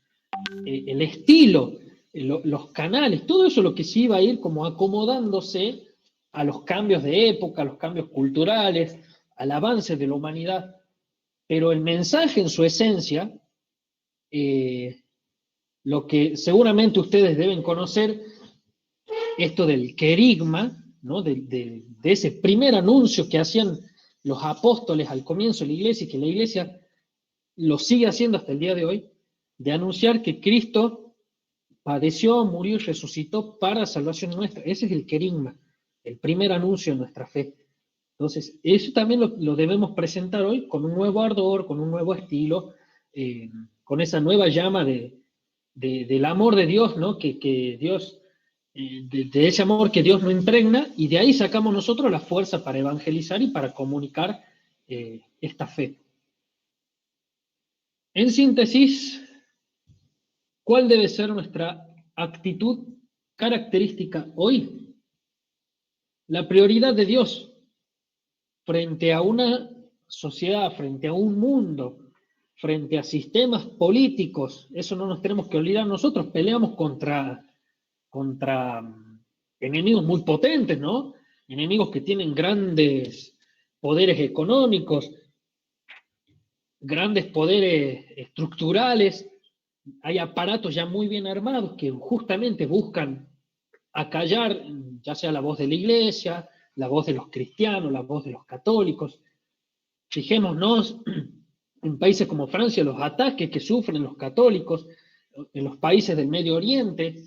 el estilo, los canales, todo eso lo que sí va a ir como acomodándose a los cambios de época, a los cambios culturales, al avance de la humanidad. Pero el mensaje en su esencia, lo que seguramente ustedes deben conocer, esto del querigma, ¿no? de ese primer anuncio que hacían los apóstoles al comienzo de la iglesia y que la iglesia lo sigue haciendo hasta el día de hoy, de anunciar que Cristo padeció, murió y resucitó para salvación nuestra. Ese es el querigma, el primer anuncio de nuestra fe. Entonces, eso también lo debemos presentar hoy con un nuevo ardor, con un nuevo estilo, con esa nueva llama del amor de Dios, ¿no? Que Dios, de ese amor que Dios nos impregna, y de ahí sacamos nosotros la fuerza para evangelizar y para comunicar esta fe. En síntesis, ¿cuál debe ser nuestra actitud característica hoy? La prioridad de Dios frente a una sociedad, frente a un mundo, frente a sistemas políticos. Eso no nos tenemos que olvidar. Nosotros peleamos contra enemigos muy potentes, ¿no? Enemigos que tienen grandes poderes económicos, grandes poderes estructurales. Hay aparatos ya muy bien armados que justamente buscan acallar, ya sea la voz de la iglesia, la voz de los cristianos, la voz de los católicos. Fijémonos en países como Francia, los ataques que sufren los católicos, en los países del Medio Oriente,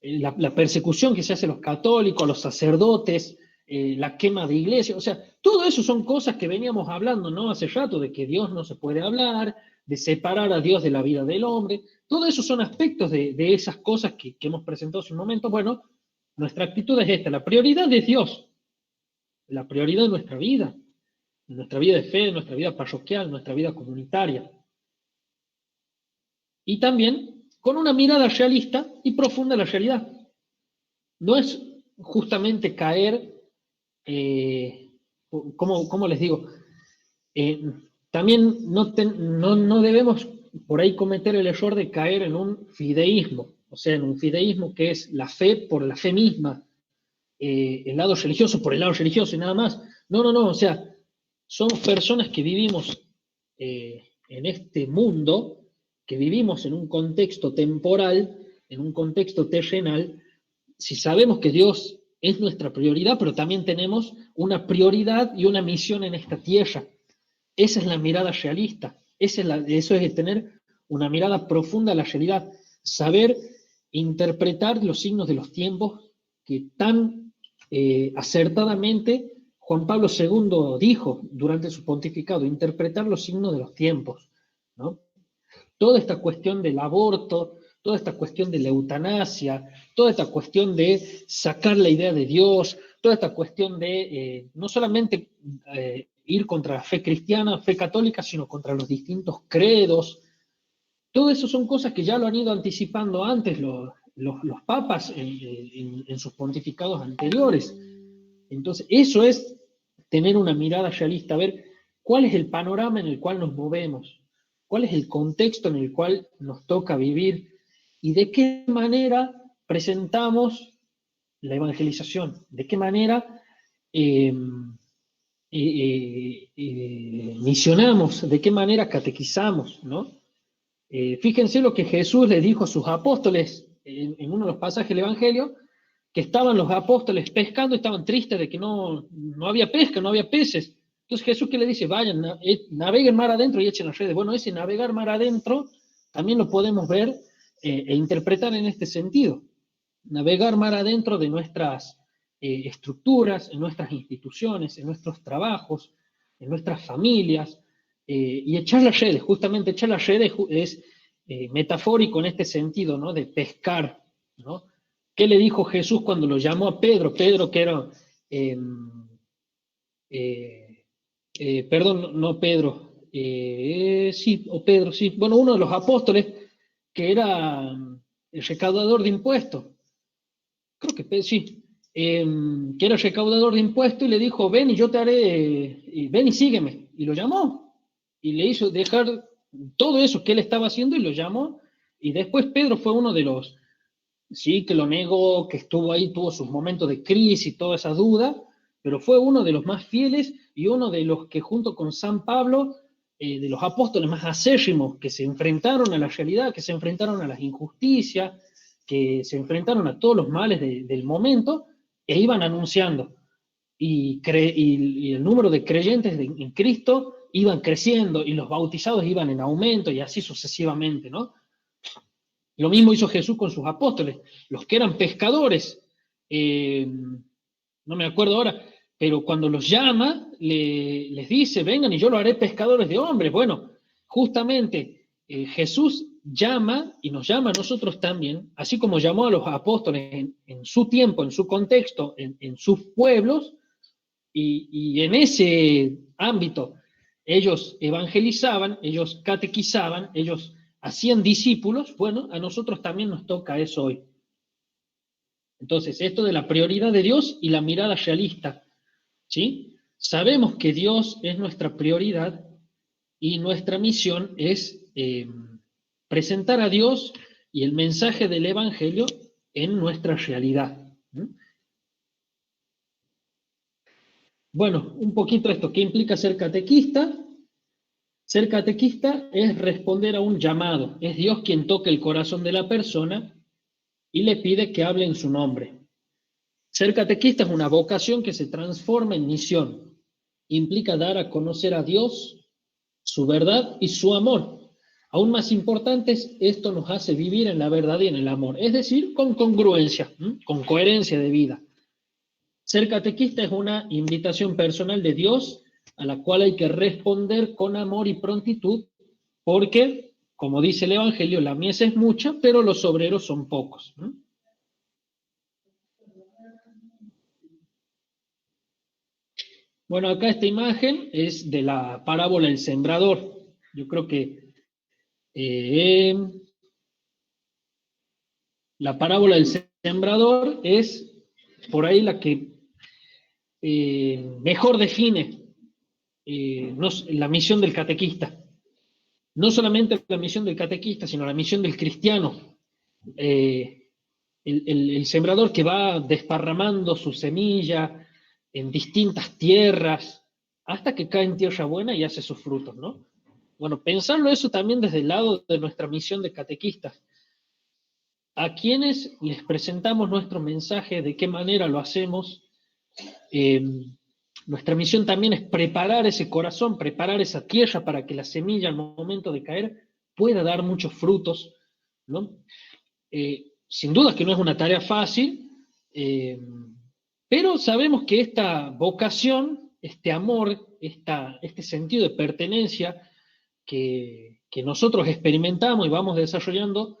la persecución que se hace a los católicos, a los sacerdotes, la quema de iglesias. O sea, todo eso son cosas que veníamos hablando, ¿no? Hace rato, de que Dios no se puede hablar, de separar a Dios de la vida del hombre. Todo eso son aspectos de esas cosas que hemos presentado hace un momento. Bueno, nuestra actitud es esta: la prioridad de Dios, la prioridad de nuestra vida de fe, de nuestra vida parroquial, nuestra vida comunitaria. Y también con una mirada realista y profunda en la realidad. No es justamente caer, ¿cómo les digo? También no debemos por ahí cometer el error de caer en un fideísmo, o sea, en un fideísmo que es la fe por la fe misma, el lado religioso por el lado religioso y nada más. No, o sea, somos personas que vivimos en este mundo, que vivimos en un contexto temporal, en un contexto terrenal. Si sabemos que Dios es nuestra prioridad, pero también tenemos una prioridad y una misión en esta tierra. Esa es la mirada realista. Eso es tener una mirada profunda a la realidad. Saber interpretar los signos de los tiempos que tan acertadamente Juan Pablo II dijo durante su pontificado: interpretar los signos de los tiempos, ¿no? Toda esta cuestión del aborto, toda esta cuestión de la eutanasia, toda esta cuestión de sacar la idea de Dios, toda esta cuestión de no solamente ir contra la fe cristiana, fe católica, sino contra los distintos credos. Todo eso son cosas que ya lo han ido anticipando antes los papas en sus pontificados anteriores. Entonces, eso es tener una mirada realista, ver cuál es el panorama en el cual nos movemos, cuál es el contexto en el cual nos toca vivir y de qué manera presentamos la evangelización, de qué manera misionamos, de qué manera catequizamos, ¿no? Fíjense lo que Jesús le dijo a sus apóstoles en uno de los pasajes del Evangelio, que estaban los apóstoles pescando, estaban tristes de que no había pesca, no había peces. Entonces Jesús, ¿qué le dice? Vayan, naveguen mar adentro y echen las redes. Bueno, ese navegar mar adentro también lo podemos ver e interpretar en este sentido. Navegar mar adentro de nuestras estructuras, en nuestras instituciones, en nuestros trabajos, en nuestras familias, y echar las redes. Justamente echar las redes es metafórico en este sentido, ¿no? De pescar, ¿no? ¿Qué le dijo Jesús cuando lo llamó a Pedro? Pedro, que era, perdón, no Pedro, sí, o Pedro, sí, bueno, uno de los apóstoles, que era el recaudador de impuestos, creo que Pedro, sí, que era el recaudador de impuestos, y le dijo: ven y yo te haré, ven y sígueme, y lo llamó, y le hizo dejar todo eso que él estaba haciendo, y lo llamó, y después Pedro fue uno de los, sí, que lo negó, que estuvo ahí, tuvo sus momentos de crisis, toda esa duda, pero fue uno de los más fieles y uno de los que, junto con San Pablo, de los apóstoles más acérrimos, que se enfrentaron a la realidad, que se enfrentaron a las injusticias, que se enfrentaron a todos los males del momento, e iban anunciando. Y el número de creyentes en Cristo iban creciendo, y los bautizados iban en aumento, y así sucesivamente, ¿no? Lo mismo hizo Jesús con sus apóstoles, los que eran pescadores, no me acuerdo ahora, pero cuando los llama, les dice: vengan y yo lo haré pescadores de hombres. Bueno, justamente Jesús llama y nos llama a nosotros también, así como llamó a los apóstoles en su tiempo, en su contexto, en sus pueblos, y en ese ámbito ellos evangelizaban, ellos catequizaban, ellos hacían discípulos. Bueno, a nosotros también nos toca eso hoy. Entonces, esto de la prioridad de Dios y la mirada realista, ¿sí? Sabemos que Dios es nuestra prioridad y nuestra misión es presentar a Dios y el mensaje del Evangelio en nuestra realidad. Bueno, un poquito esto, ¿qué implica ser catequista? Ser catequista es responder a un llamado, es Dios quien toca el corazón de la persona y le pide que hable en su nombre. Ser catequista es una vocación que se transforma en misión, implica dar a conocer a Dios, su verdad y su amor. Aún más importante, esto nos hace vivir en la verdad y en el amor, es decir, con congruencia, con coherencia de vida. Ser catequista es una invitación personal de Dios a la cual hay que responder con amor y prontitud, porque, como dice el Evangelio, la mies es mucha, pero los obreros son pocos. Bueno, acá esta imagen es de la parábola del sembrador. Yo creo que la parábola del sembrador es por ahí la que mejor define la misión del catequista. No solamente la misión del catequista, sino la misión del cristiano. El sembrador que va desparramando su semilla en distintas tierras hasta que cae en tierra buena y hace sus frutos, ¿no? Bueno, pensarlo eso también desde el lado de nuestra misión de catequistas. A quienes les presentamos nuestro mensaje, de qué manera lo hacemos. Nuestra misión también es preparar ese corazón, preparar esa tierra para que la semilla al momento de caer pueda dar muchos frutos, ¿no? Sin duda que no es una tarea fácil, pero sabemos que esta vocación, este amor, este sentido de pertenencia que nosotros experimentamos y vamos desarrollando,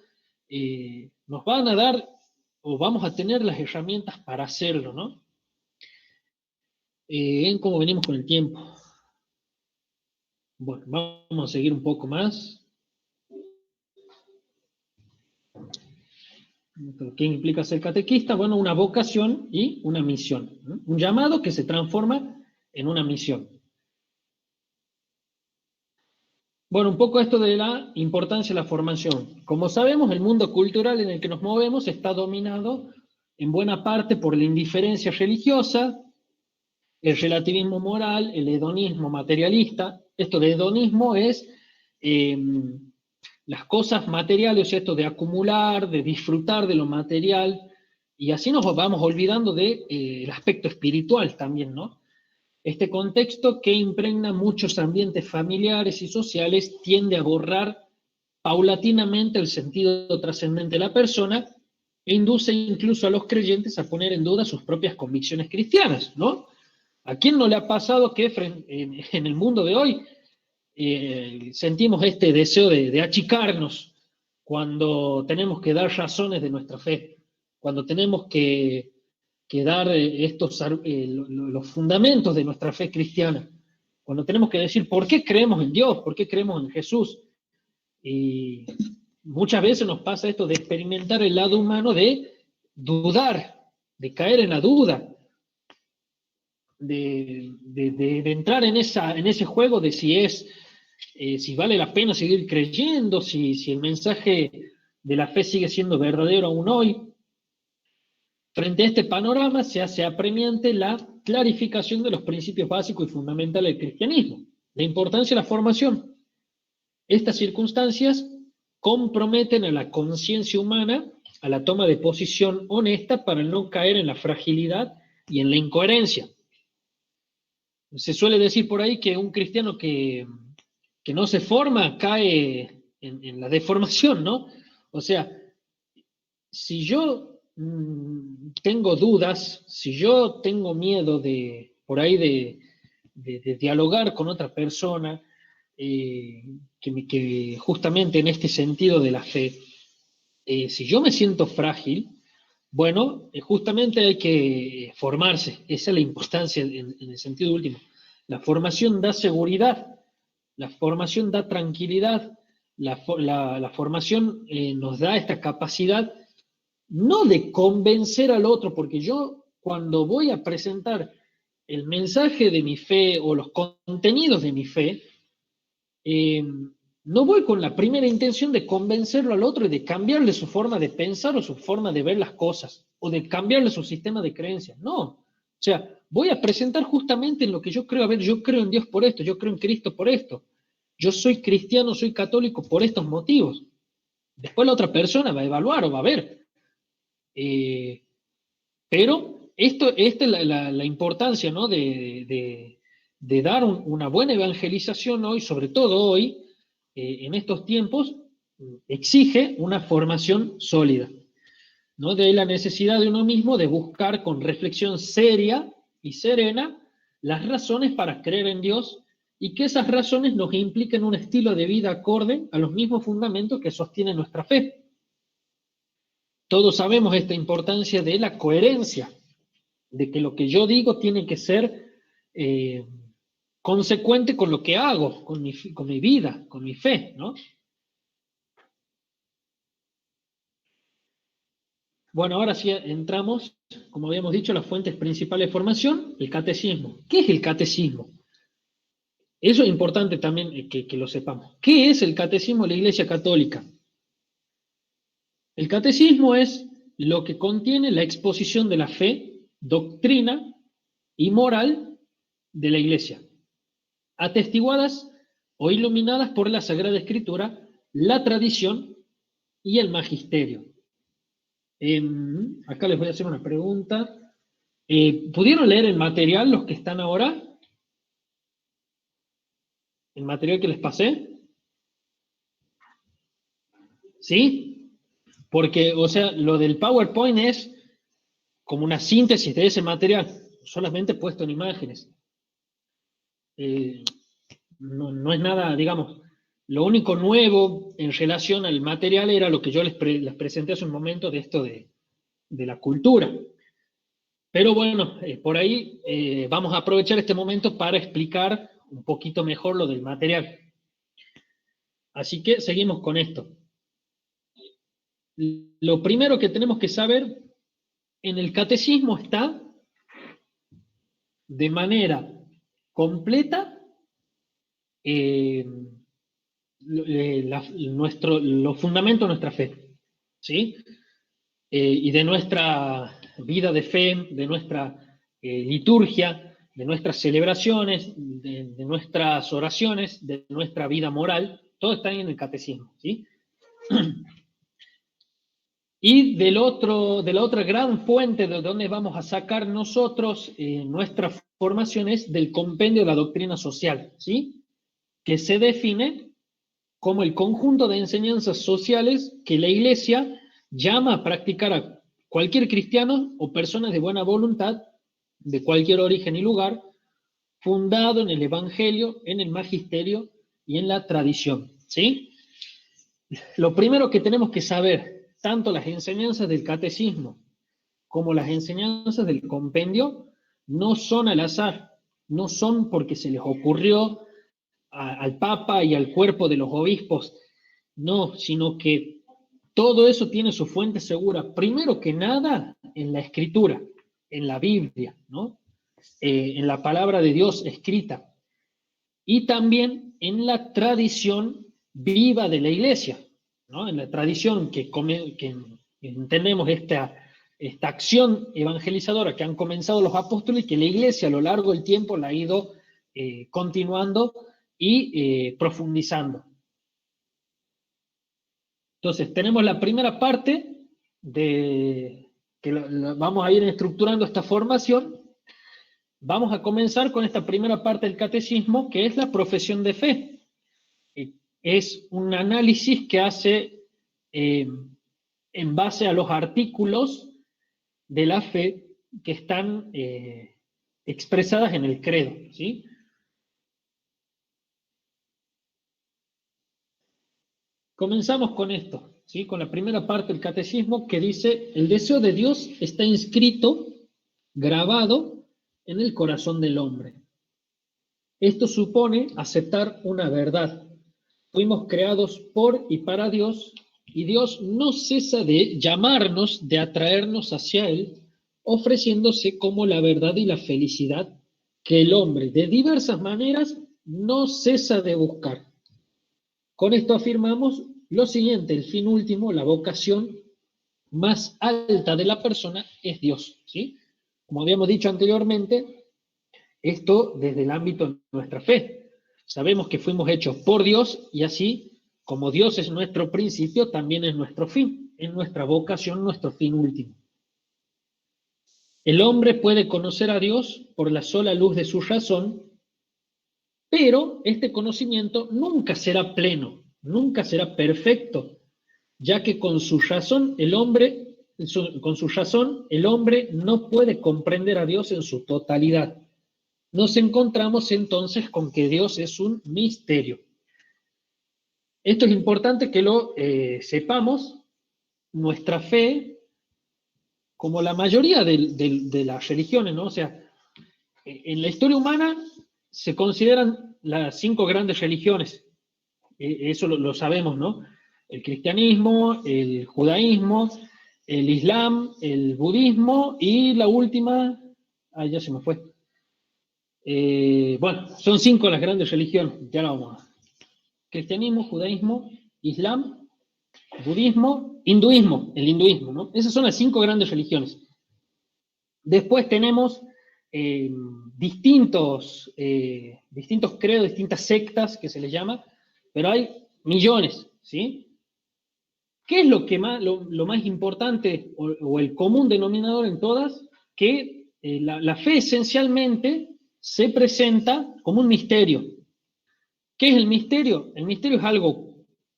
nos van a dar o vamos a tener las herramientas para hacerlo, ¿no? En cómo venimos con el tiempo. Bueno, vamos a seguir un poco más. ¿Qué implica ser catequista? Bueno, una vocación y una misión, ¿no? Un llamado que se transforma en una misión. Bueno, un poco esto de la importancia de la formación. Como sabemos, el mundo cultural en el que nos movemos está dominado en buena parte por la indiferencia religiosa, el relativismo moral, el hedonismo materialista. Esto de hedonismo es las cosas materiales, esto de acumular, de disfrutar de lo material, y así nos vamos olvidando del aspecto espiritual también, ¿no? Este contexto que impregna muchos ambientes familiares y sociales tiende a borrar paulatinamente el sentido trascendente de la persona e induce incluso a los creyentes a poner en duda sus propias convicciones cristianas, ¿no? ¿A quién no le ha pasado que en el mundo de hoy sentimos este deseo de achicarnos cuando tenemos que dar razones de nuestra fe, cuando tenemos que dar los fundamentos de nuestra fe cristiana, cuando tenemos que decir por qué creemos en Dios, por qué creemos en Jesús? Y muchas veces nos pasa esto de experimentar el lado humano de dudar, de caer en la duda, de entrar en ese juego de si vale la pena seguir creyendo, si el mensaje de la fe sigue siendo verdadero aún hoy. Frente a este panorama se hace apremiante la clarificación de los principios básicos y fundamentales del cristianismo, la importancia de la formación. Estas circunstancias comprometen a la conciencia humana a la toma de posición honesta para no caer en la fragilidad y en la incoherencia. Se suele decir por ahí que un cristiano que no se forma cae en la deformación, ¿no? O sea, si yo tengo dudas, si yo tengo miedo por ahí de dialogar con otra persona, que justamente en este sentido de la fe, si yo me siento frágil, bueno, justamente hay que formarse, esa es la importancia en el sentido último. La formación da seguridad, la formación da tranquilidad, la formación nos da esta capacidad no de convencer al otro, porque yo cuando voy a presentar el mensaje de mi fe o los contenidos de mi fe, no voy con la primera intención de convencerlo al otro y de cambiarle su forma de pensar o su forma de ver las cosas, o de cambiarle su sistema de creencias. No. O sea, voy a presentar justamente en lo que yo creo. A ver, yo creo en Dios por esto, yo creo en Cristo por esto. Yo soy cristiano, soy católico por estos motivos. Después la otra persona va a evaluar o va a ver. Pero esta es la importancia, ¿no? de dar una buena evangelización hoy, sobre todo hoy, en estos tiempos, exige una formación sólida, ¿no? De ahí la necesidad de uno mismo de buscar con reflexión seria y serena las razones para creer en Dios y que esas razones nos impliquen un estilo de vida acorde a los mismos fundamentos que sostienen nuestra fe. Todos sabemos esta importancia de la coherencia, de que lo que yo digo tiene que ser consecuente con lo que hago, con mi vida, con mi fe, ¿no? Bueno, ahora sí entramos, como habíamos dicho, las fuentes principales de formación, el catecismo. ¿Qué es el catecismo? Eso es importante también que lo sepamos. ¿Qué es el catecismo de la Iglesia Católica? El catecismo es lo que contiene la exposición de la fe, doctrina y moral de la Iglesia, atestiguadas o iluminadas por la Sagrada Escritura, la tradición y el magisterio. Acá les voy a hacer una pregunta. ¿Pudieron leer el material los que están ahora? ¿El material que les pasé? ¿Sí? Porque, o sea, lo del PowerPoint es como una síntesis de ese material, solamente puesto en imágenes. No es nada, digamos, lo único nuevo en relación al material era lo que yo les presenté hace un momento de esto de la cultura. Pero bueno, por ahí vamos a aprovechar este momento para explicar un poquito mejor lo del material. Así que seguimos con esto. Lo primero que tenemos que saber, en el catecismo está de manera completa los fundamentos de nuestra fe, ¿sí? Y de nuestra vida de fe, de nuestra liturgia, de nuestras celebraciones, de nuestras oraciones, de nuestra vida moral, todo está ahí en el catecismo, ¿sí? Y de la otra gran fuente de donde vamos a sacar nosotros nuestra formación es del compendio de la doctrina social, ¿sí? Que se define como el conjunto de enseñanzas sociales que la Iglesia llama a practicar a cualquier cristiano o persona de buena voluntad, de cualquier origen y lugar, fundado en el Evangelio, en el Magisterio y en la tradición, ¿sí? Lo primero que tenemos que saber, tanto las enseñanzas del catecismo como las enseñanzas del compendio, no son al azar, no son porque se les ocurrió al Papa y al cuerpo de los obispos, no, sino que todo eso tiene su fuente segura, primero que nada, en la Escritura, en la Biblia, ¿no? En la palabra de Dios escrita, y también en la tradición viva de la Iglesia, ¿no? En la tradición que entendemos esta acción evangelizadora que han comenzado los apóstoles y que la Iglesia a lo largo del tiempo la ha ido continuando y profundizando. Entonces, tenemos la primera parte de que vamos a ir estructurando esta formación. Vamos a comenzar con esta primera parte del catecismo, que es la profesión de fe. Es un análisis que hace en base a los artículos de la fe que están expresadas en el credo, ¿sí? comenzamos con esto, ¿sí? Con la primera parte del catecismo que dice, el deseo de Dios está inscrito, grabado en el corazón del hombre. Esto supone aceptar una verdad. Fuimos creados por y para Dios, y Dios no cesa de llamarnos, de atraernos hacia Él, ofreciéndose como la verdad y la felicidad que el hombre, de diversas maneras, no cesa de buscar. Con esto afirmamos lo siguiente, el fin último, la vocación más alta de la persona es Dios, ¿sí? Como habíamos dicho anteriormente, esto desde el ámbito de nuestra fe. Sabemos que fuimos hechos por Dios y así, como Dios es nuestro principio, también es nuestro fin, es nuestra vocación, nuestro fin último. El hombre puede conocer a Dios por la sola luz de su razón, pero este conocimiento nunca será pleno, nunca será perfecto, ya que con su razón el hombre no puede comprender a Dios en su totalidad. Nos encontramos entonces con que Dios es un misterio. Esto es importante que lo sepamos. Nuestra fe, como la mayoría de las religiones, ¿no? O sea, en la historia humana se consideran las 5 grandes religiones. Eso lo sabemos, ¿no? El cristianismo, el judaísmo, el islam, el budismo y la última, ya se me fue. Bueno, son 5 las grandes religiones, ya la vamos a... Cristianismo, judaísmo, islam, budismo, hinduismo, el hinduismo, ¿no? Esas son las 5 grandes religiones. Después tenemos distintos credos, distintas sectas que se les llama, pero hay millones, ¿sí? ¿Qué es lo más importante o el común denominador en todas? Que la fe esencialmente se presenta como un misterio. ¿Qué es el misterio? El misterio es algo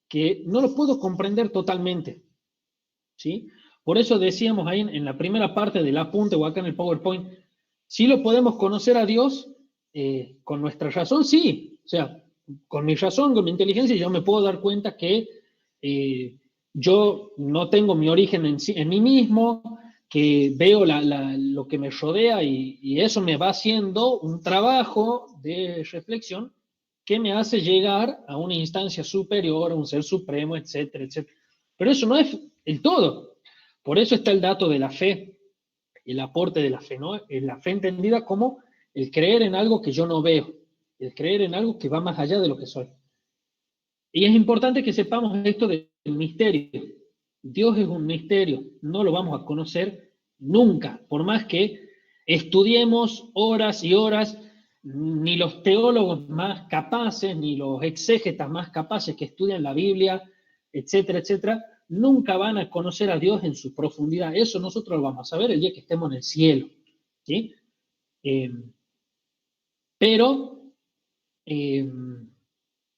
que no lo puedo comprender totalmente, ¿sí? Por eso decíamos ahí en la primera parte del apunte o acá en el PowerPoint, si lo podemos conocer a Dios con nuestra razón, sí. O sea, con mi razón, con mi inteligencia, yo me puedo dar cuenta que yo no tengo mi origen en mí mismo, que veo lo que me rodea y eso me va haciendo un trabajo de reflexión que me hace llegar a una instancia superior, a un ser supremo, etcétera, etcétera. Pero eso no es el todo. Por eso está el dato de la fe, el aporte de la fe, ¿no? La fe entendida como el creer en algo que yo no veo, el creer en algo que va más allá de lo que soy. Y es importante que sepamos esto del misterio. Dios es un misterio, no lo vamos a conocer nunca, por más que estudiemos horas y horas, ni los teólogos más capaces, ni los exégetas más capaces que estudian la Biblia, etcétera, etcétera, nunca van a conocer a Dios en su profundidad. Eso nosotros lo vamos a saber el día que estemos en el cielo, ¿sí?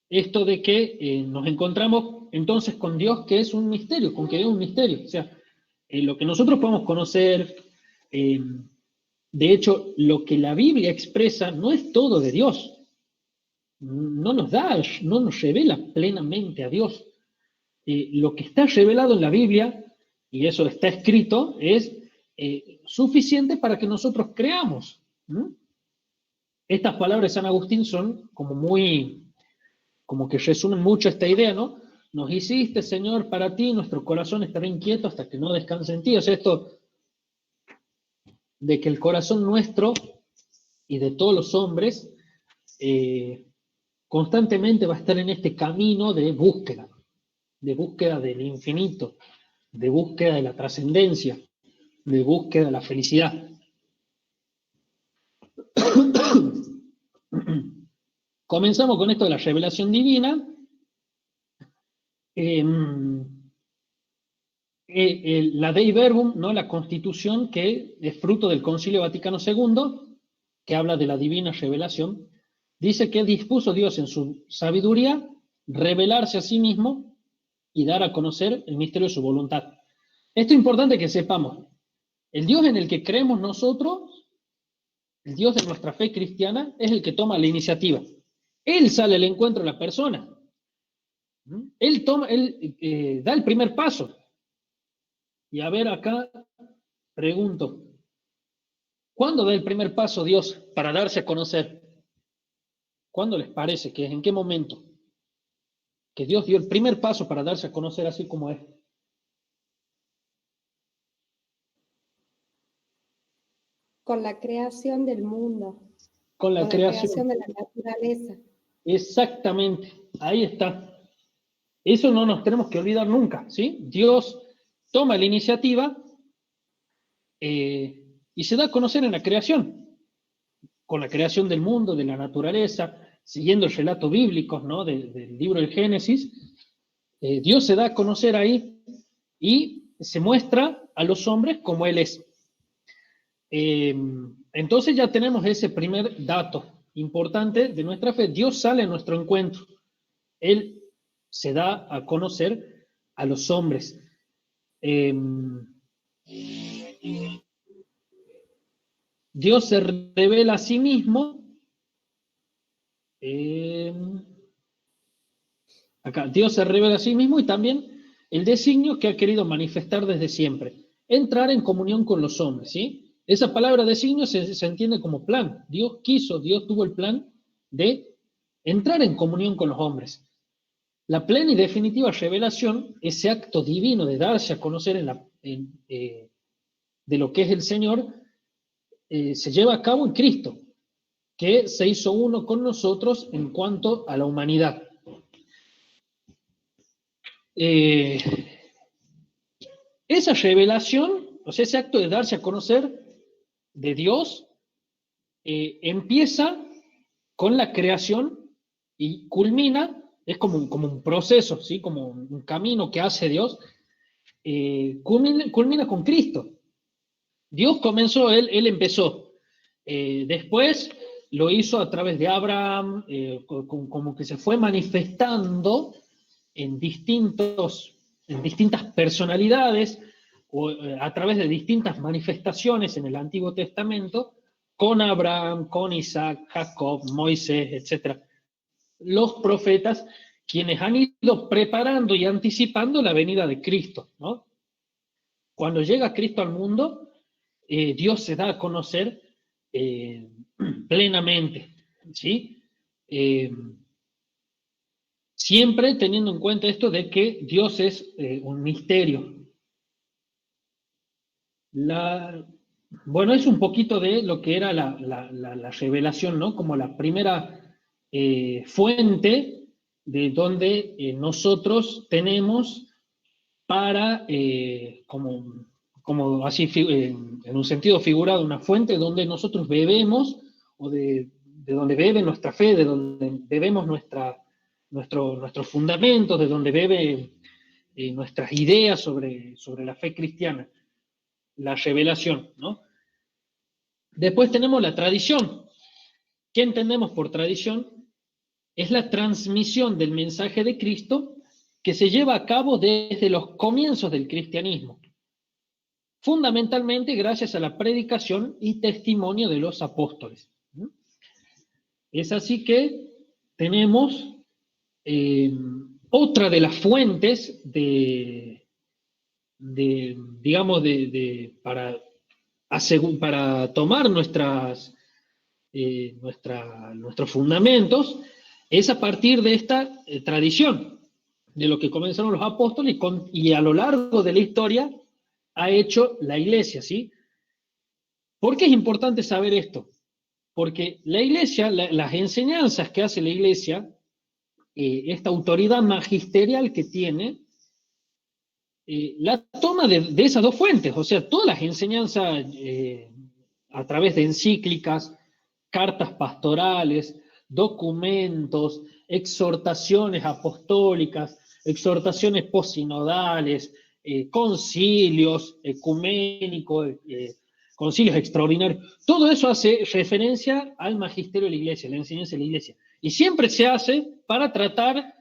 Esto de que nos encontramos entonces con Dios, que es un misterio, con que es un misterio. O sea, lo que nosotros podemos conocer, de hecho, lo que la Biblia expresa no es todo de Dios. No nos revela plenamente a Dios. Lo que está revelado en la Biblia, y eso está escrito, es suficiente para que nosotros creamos. Estas palabras de San Agustín son como que resumen mucho esta idea, ¿no? Nos hiciste, Señor, para ti, nuestro corazón estará inquieto hasta que no descanse en ti. O sea, esto de que el corazón nuestro y de todos los hombres constantemente va a estar en este camino de búsqueda del infinito, de búsqueda de la trascendencia, de búsqueda de la felicidad. Comenzamos con esto de la revelación divina. La Dei Verbum, ¿no? La Constitución, que es fruto del Concilio Vaticano II, que habla de la divina revelación, dice que dispuso Dios en su sabiduría revelarse a sí mismo y dar a conocer el misterio de su voluntad. Esto es importante que sepamos. El Dios en el que creemos nosotros, el Dios de nuestra fe cristiana, es el que toma la iniciativa. Él sale al encuentro de la persona. Él da el primer paso. Y a ver, acá pregunto, ¿cuándo da el primer paso Dios para darse a conocer? ¿Cuándo les parece que es? ¿En qué momento? Que Dios dio el primer paso para darse a conocer así como es. Con la creación del mundo, Con la con la creación. creación de la naturaleza. Exactamente, ahí está. Eso no nos tenemos que olvidar nunca, ¿sí? Dios toma la iniciativa y se da a conocer en la creación, con la creación del mundo, de la naturaleza, siguiendo el relato bíblico, ¿no? Del libro del Génesis. Dios se da a conocer ahí y se muestra a los hombres como Él es. Entonces ya tenemos ese primer dato importante de nuestra fe. Dios sale a nuestro encuentro. Él se da a conocer a los hombres. Dios se revela a sí mismo. Acá, Dios se revela a sí mismo y también el designio que ha querido manifestar desde siempre. Entrar en comunión con los hombres, ¿sí? Esa palabra designio se entiende como plan. Dios quiso, Dios tuvo el plan de entrar en comunión con los hombres. La plena y definitiva revelación, ese acto divino de darse a conocer de lo que es el Señor, se lleva a cabo en Cristo, que se hizo uno con nosotros en cuanto a la humanidad. Esa revelación, o sea, ese acto de darse a conocer de Dios, empieza con la creación y culmina, es como un proceso, ¿sí? Como un camino que hace Dios, culmina con Cristo. Dios comenzó, Él empezó. Después lo hizo a través de Abraham, como que se fue manifestando en distintas personalidades, o a través de distintas manifestaciones en el Antiguo Testamento, con Abraham, con Isaac, Jacob, Moisés, etc. Los profetas, quienes han ido preparando y anticipando la venida de Cristo, ¿no? Cuando llega Cristo al mundo, Dios se da a conocer plenamente, ¿sí? Siempre teniendo en cuenta esto de que Dios es un misterio. Bueno, es un poquito de lo que era la revelación, ¿no? Como la primera fuente de donde nosotros tenemos para, como así en un sentido figurado, una fuente donde nosotros bebemos, o de donde bebe nuestra fe, de donde bebemos nuestros fundamentos, de donde bebe nuestras ideas sobre la fe cristiana, la revelación, ¿no? Después tenemos la tradición. ¿Qué entendemos por tradición? Es la transmisión del mensaje de Cristo que se lleva a cabo desde los comienzos del cristianismo, fundamentalmente gracias a la predicación y testimonio de los apóstoles. Es así que tenemos otra de las fuentes para tomar nuestros fundamentos, es a partir de esta tradición, de lo que comenzaron los apóstoles y a lo largo de la historia ha hecho la iglesia, ¿sí? ¿Por qué es importante saber esto? Porque la iglesia, las enseñanzas que hace la iglesia, esta autoridad magisterial que tiene, la toma de esas dos fuentes, o sea, todas las enseñanzas a través de encíclicas, cartas pastorales, documentos, exhortaciones apostólicas, exhortaciones posinodales, concilios ecuménicos, concilios extraordinarios, todo eso hace referencia al magisterio de la iglesia, la enseñanza de la iglesia. Y siempre se hace para tratar,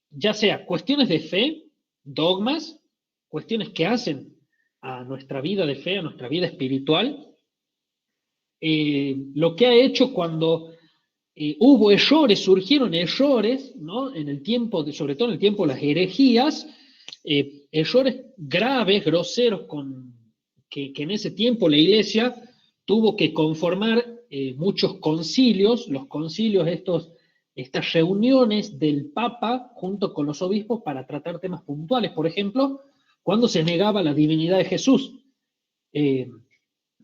ya sea cuestiones de fe, dogmas, cuestiones que hacen a nuestra vida de fe, a nuestra vida espiritual. Lo que ha hecho cuando hubo errores, surgieron errores, ¿no? En el tiempo, sobre todo en el tiempo de las herejías, errores graves, groseros, que en ese tiempo la Iglesia tuvo que conformar muchos concilios, los concilios, estas reuniones del Papa junto con los obispos para tratar temas puntuales. Por ejemplo, cuando se negaba la divinidad de Jesús.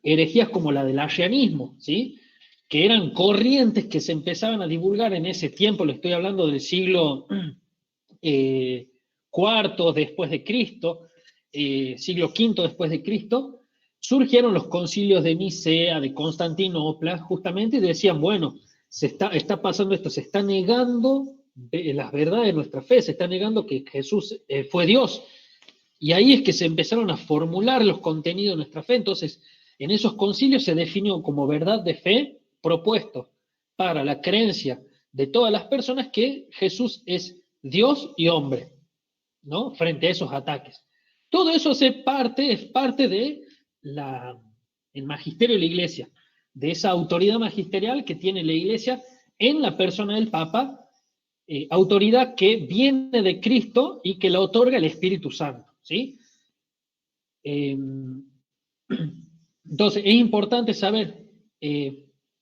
Herejías como la del arrianismo, ¿sí? Que eran corrientes que se empezaban a divulgar en ese tiempo, le estoy hablando del siglo IV después de Cristo, siglo V después de Cristo, surgieron los concilios de Nicea, de Constantinopla, justamente, y decían, bueno, está pasando esto, se está negando las verdades de nuestra fe, se está negando que Jesús fue Dios. Y ahí es que se empezaron a formular los contenidos de nuestra fe. Entonces, en esos concilios se definió como verdad de fe propuesto para la creencia de todas las personas que Jesús es Dios y hombre, ¿no? Frente a esos ataques. Todo eso es parte de el magisterio de la Iglesia, de esa autoridad magisterial que tiene la Iglesia en la persona del Papa, autoridad que viene de Cristo y que la otorga el Espíritu Santo, ¿sí? Entonces, es importante saber,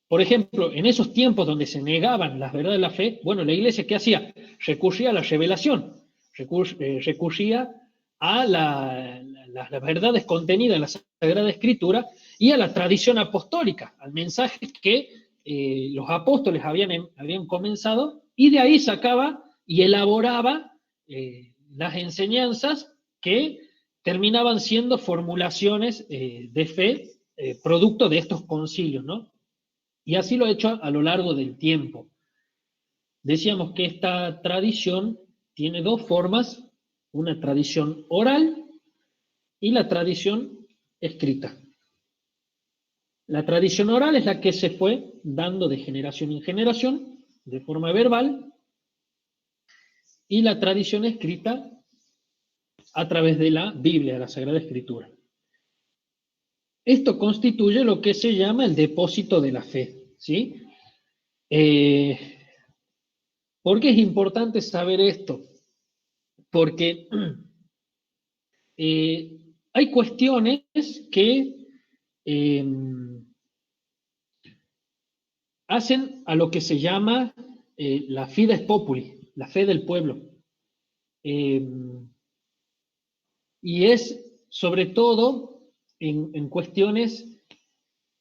por ejemplo, en esos tiempos donde se negaban las verdades de la fe, bueno, la Iglesia, ¿qué hacía? Recurría a la revelación, recurría a las verdades contenidas en la Sagrada Escritura y a la tradición apostólica, al mensaje que los apóstoles habían comenzado, y de ahí sacaba y elaboraba las enseñanzas que terminaban siendo formulaciones de fe, producto de estos concilios, ¿no? Y así lo ha hecho a lo largo del tiempo. Decíamos que esta tradición tiene dos formas, una tradición oral y la tradición escrita. La tradición oral es la que se fue dando de generación en generación, de forma verbal, y la tradición escrita a través de la Biblia, de la Sagrada Escritura. Esto constituye lo que se llama el depósito de la fe, ¿sí? ¿Por qué es importante saber esto? Porque hay cuestiones que hacen a lo que se llama la fides populi, la fe del pueblo. Y es sobre todo en cuestiones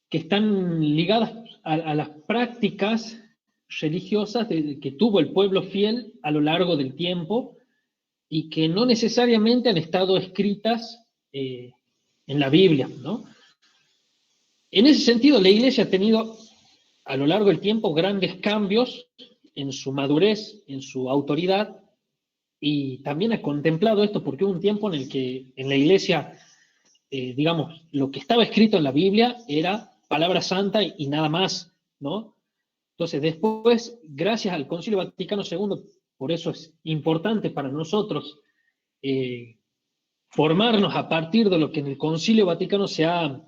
que están ligadas a las prácticas religiosas que tuvo el pueblo fiel a lo largo del tiempo y que no necesariamente han estado escritas en la Biblia, ¿no? En ese sentido, la Iglesia ha tenido a lo largo del tiempo grandes cambios en su madurez, en su autoridad, y también ha contemplado esto porque hubo un tiempo en el que en la Iglesia, digamos, lo que estaba escrito en la Biblia era palabra santa y nada más, ¿no? Entonces después, gracias al Concilio Vaticano II, por eso es importante para nosotros formarnos a partir de lo que en el Concilio Vaticano se ha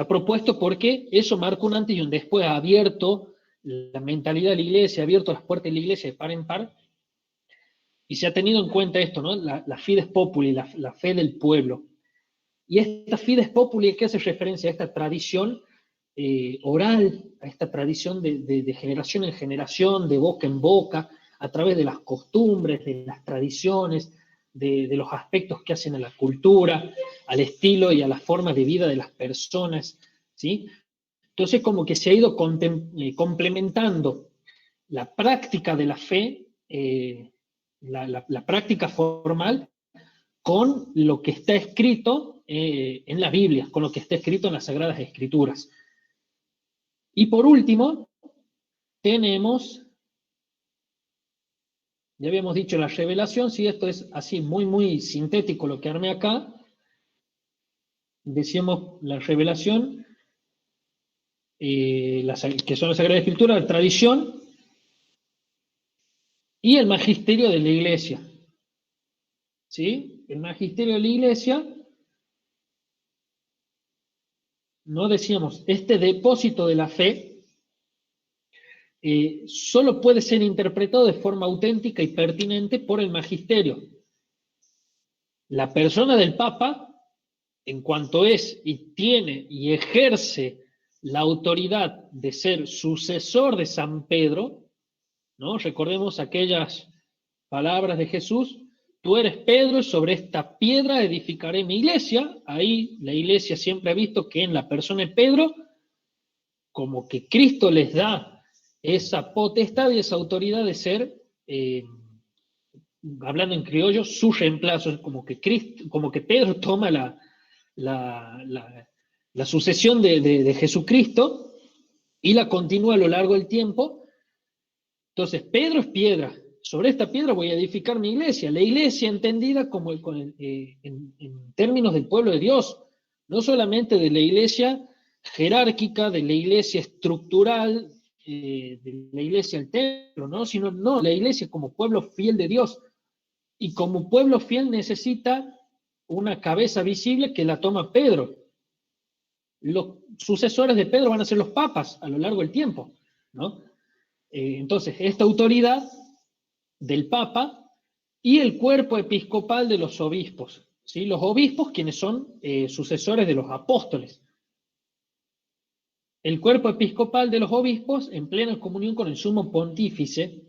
propuesto, porque eso marca un antes y un después, ha abierto la mentalidad de la Iglesia, ha abierto las puertas de la Iglesia de par en par, y se ha tenido en cuenta esto, ¿no? La fides populi, la fe del pueblo. Y esta fides populi, ¿qué hace referencia a esta tradición oral, a esta tradición de generación en generación, de boca en boca, a través de las costumbres, de las tradiciones, de los aspectos que hacen a la cultura, al estilo y a las formas de vida de las personas, ¿sí? Entonces, como que se ha ido complementando la práctica de la fe, la práctica formal, con lo que está escrito en la Biblia, con lo que está escrito en las Sagradas Escrituras. Y por último, tenemos, ya habíamos dicho la revelación, si esto es así muy, muy sintético lo que armé acá, decíamos la revelación, que son las Sagradas Escrituras, la tradición y el magisterio de la Iglesia. ¿Sí? El magisterio de la Iglesia, no decíamos, este depósito de la fe solo puede ser interpretado de forma auténtica y pertinente por el magisterio. La persona del Papa, en cuanto es y tiene y ejerce la autoridad de ser sucesor de San Pedro, ¿no? Recordemos aquellas palabras de Jesús: tú eres Pedro y sobre esta piedra edificaré mi iglesia. Ahí la iglesia siempre ha visto que en la persona de Pedro, como que Cristo les da esa potestad y esa autoridad de ser, hablando en criollo, su reemplazo. Es como que Pedro toma la sucesión de Jesucristo y la continúa a lo largo del tiempo. Entonces, Pedro es piedra. Sobre esta piedra voy a edificar mi iglesia. La iglesia entendida como en términos del pueblo de Dios, no solamente de la iglesia jerárquica, de la iglesia estructural, de la iglesia al templo, ¿no? Sino la iglesia como pueblo fiel de Dios. Y como pueblo fiel necesita una cabeza visible que la toma Pedro. Los sucesores de Pedro van a ser los papas a lo largo del tiempo, ¿no? Entonces, esta autoridad del Papa y el cuerpo episcopal de los obispos, ¿sí? Los obispos, quienes son sucesores de los apóstoles. El cuerpo episcopal de los obispos, en plena comunión con el sumo pontífice,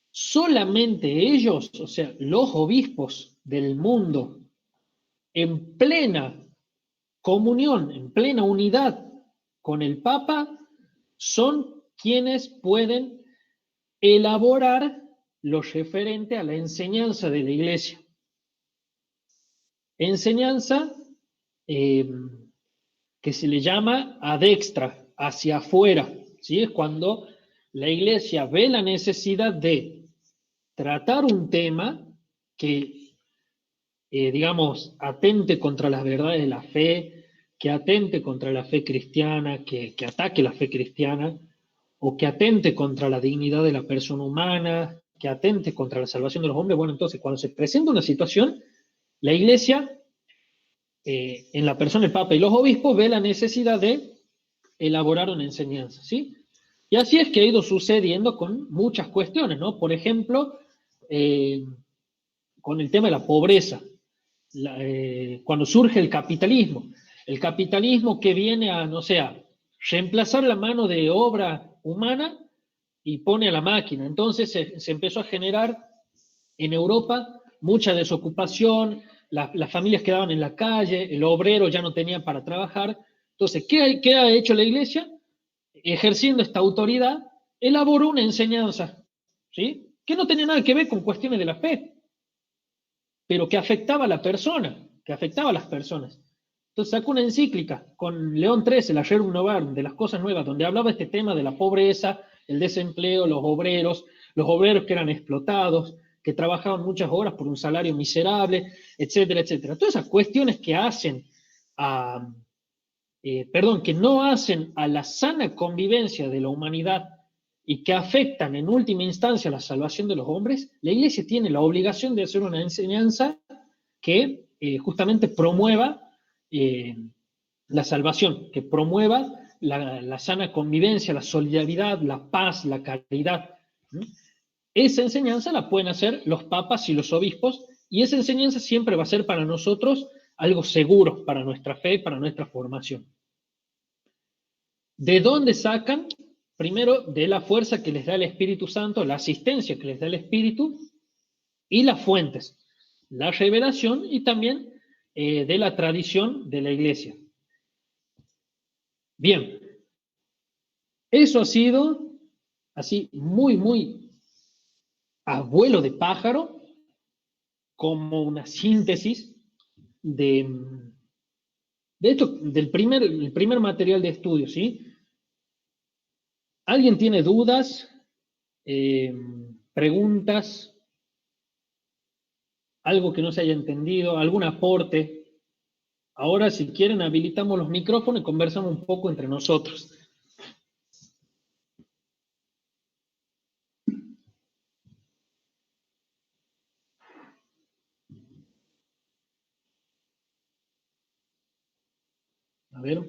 solamente ellos, o sea, los obispos del mundo, en plena comunión, en plena unidad con el Papa, son quienes pueden elaborar lo referente a la enseñanza de la Iglesia. Enseñanza que se le llama adextra, hacia afuera, ¿sí? Es cuando la Iglesia ve la necesidad de tratar un tema que, digamos, atente contra las verdades de la fe, que atente contra la fe cristiana, que ataque la fe cristiana, o que atente contra la dignidad de la persona humana, que atente contra la salvación de los hombres. Bueno, entonces, cuando se presenta una situación, la Iglesia, en la persona del Papa y los obispos, ve la necesidad de elaborar una enseñanza, ¿sí? Y así es que ha ido sucediendo con muchas cuestiones, ¿no? Por ejemplo, con el tema de la pobreza. Cuando surge el capitalismo que viene a, no sé, a reemplazar la mano de obra humana y pone a la máquina. Entonces se empezó a generar en Europa mucha desocupación, las familias quedaban en la calle, el obrero ya no tenía para trabajar. Entonces, ¿qué ha hecho la Iglesia? Ejerciendo esta autoridad, elaboró una enseñanza, ¿sí? Que no tenía nada que ver con cuestiones de la fe, pero que afectaba a la persona, que afectaba a las personas. Entonces sacó una encíclica con León XIII, la Rerum Novarum, de las cosas nuevas, donde hablaba este tema de la pobreza, el desempleo, los obreros que eran explotados, que trabajaban muchas horas por un salario miserable, etcétera, etcétera. Todas esas cuestiones que hacen que no hacen a la sana convivencia de la humanidad y que afectan en última instancia la salvación de los hombres, la Iglesia tiene la obligación de hacer una enseñanza que justamente promueva la salvación, que promueva la sana convivencia, la solidaridad, la paz, la caridad. Esa enseñanza la pueden hacer los papas y los obispos, y esa enseñanza siempre va a ser para nosotros algo seguro para nuestra fe, para nuestra formación. ¿De dónde sacan? Primero, de la fuerza que les da el Espíritu Santo, la asistencia que les da el Espíritu, y las fuentes, la revelación y también de la tradición de la Iglesia. Bien, eso ha sido así muy, muy a vuelo de pájaro, como una síntesis de hecho, el primer material de estudio, ¿sí? ¿Alguien tiene dudas, preguntas, algo que no se haya entendido, algún aporte? Ahora, si quieren, habilitamos los micrófonos y conversamos un poco entre nosotros. A ver.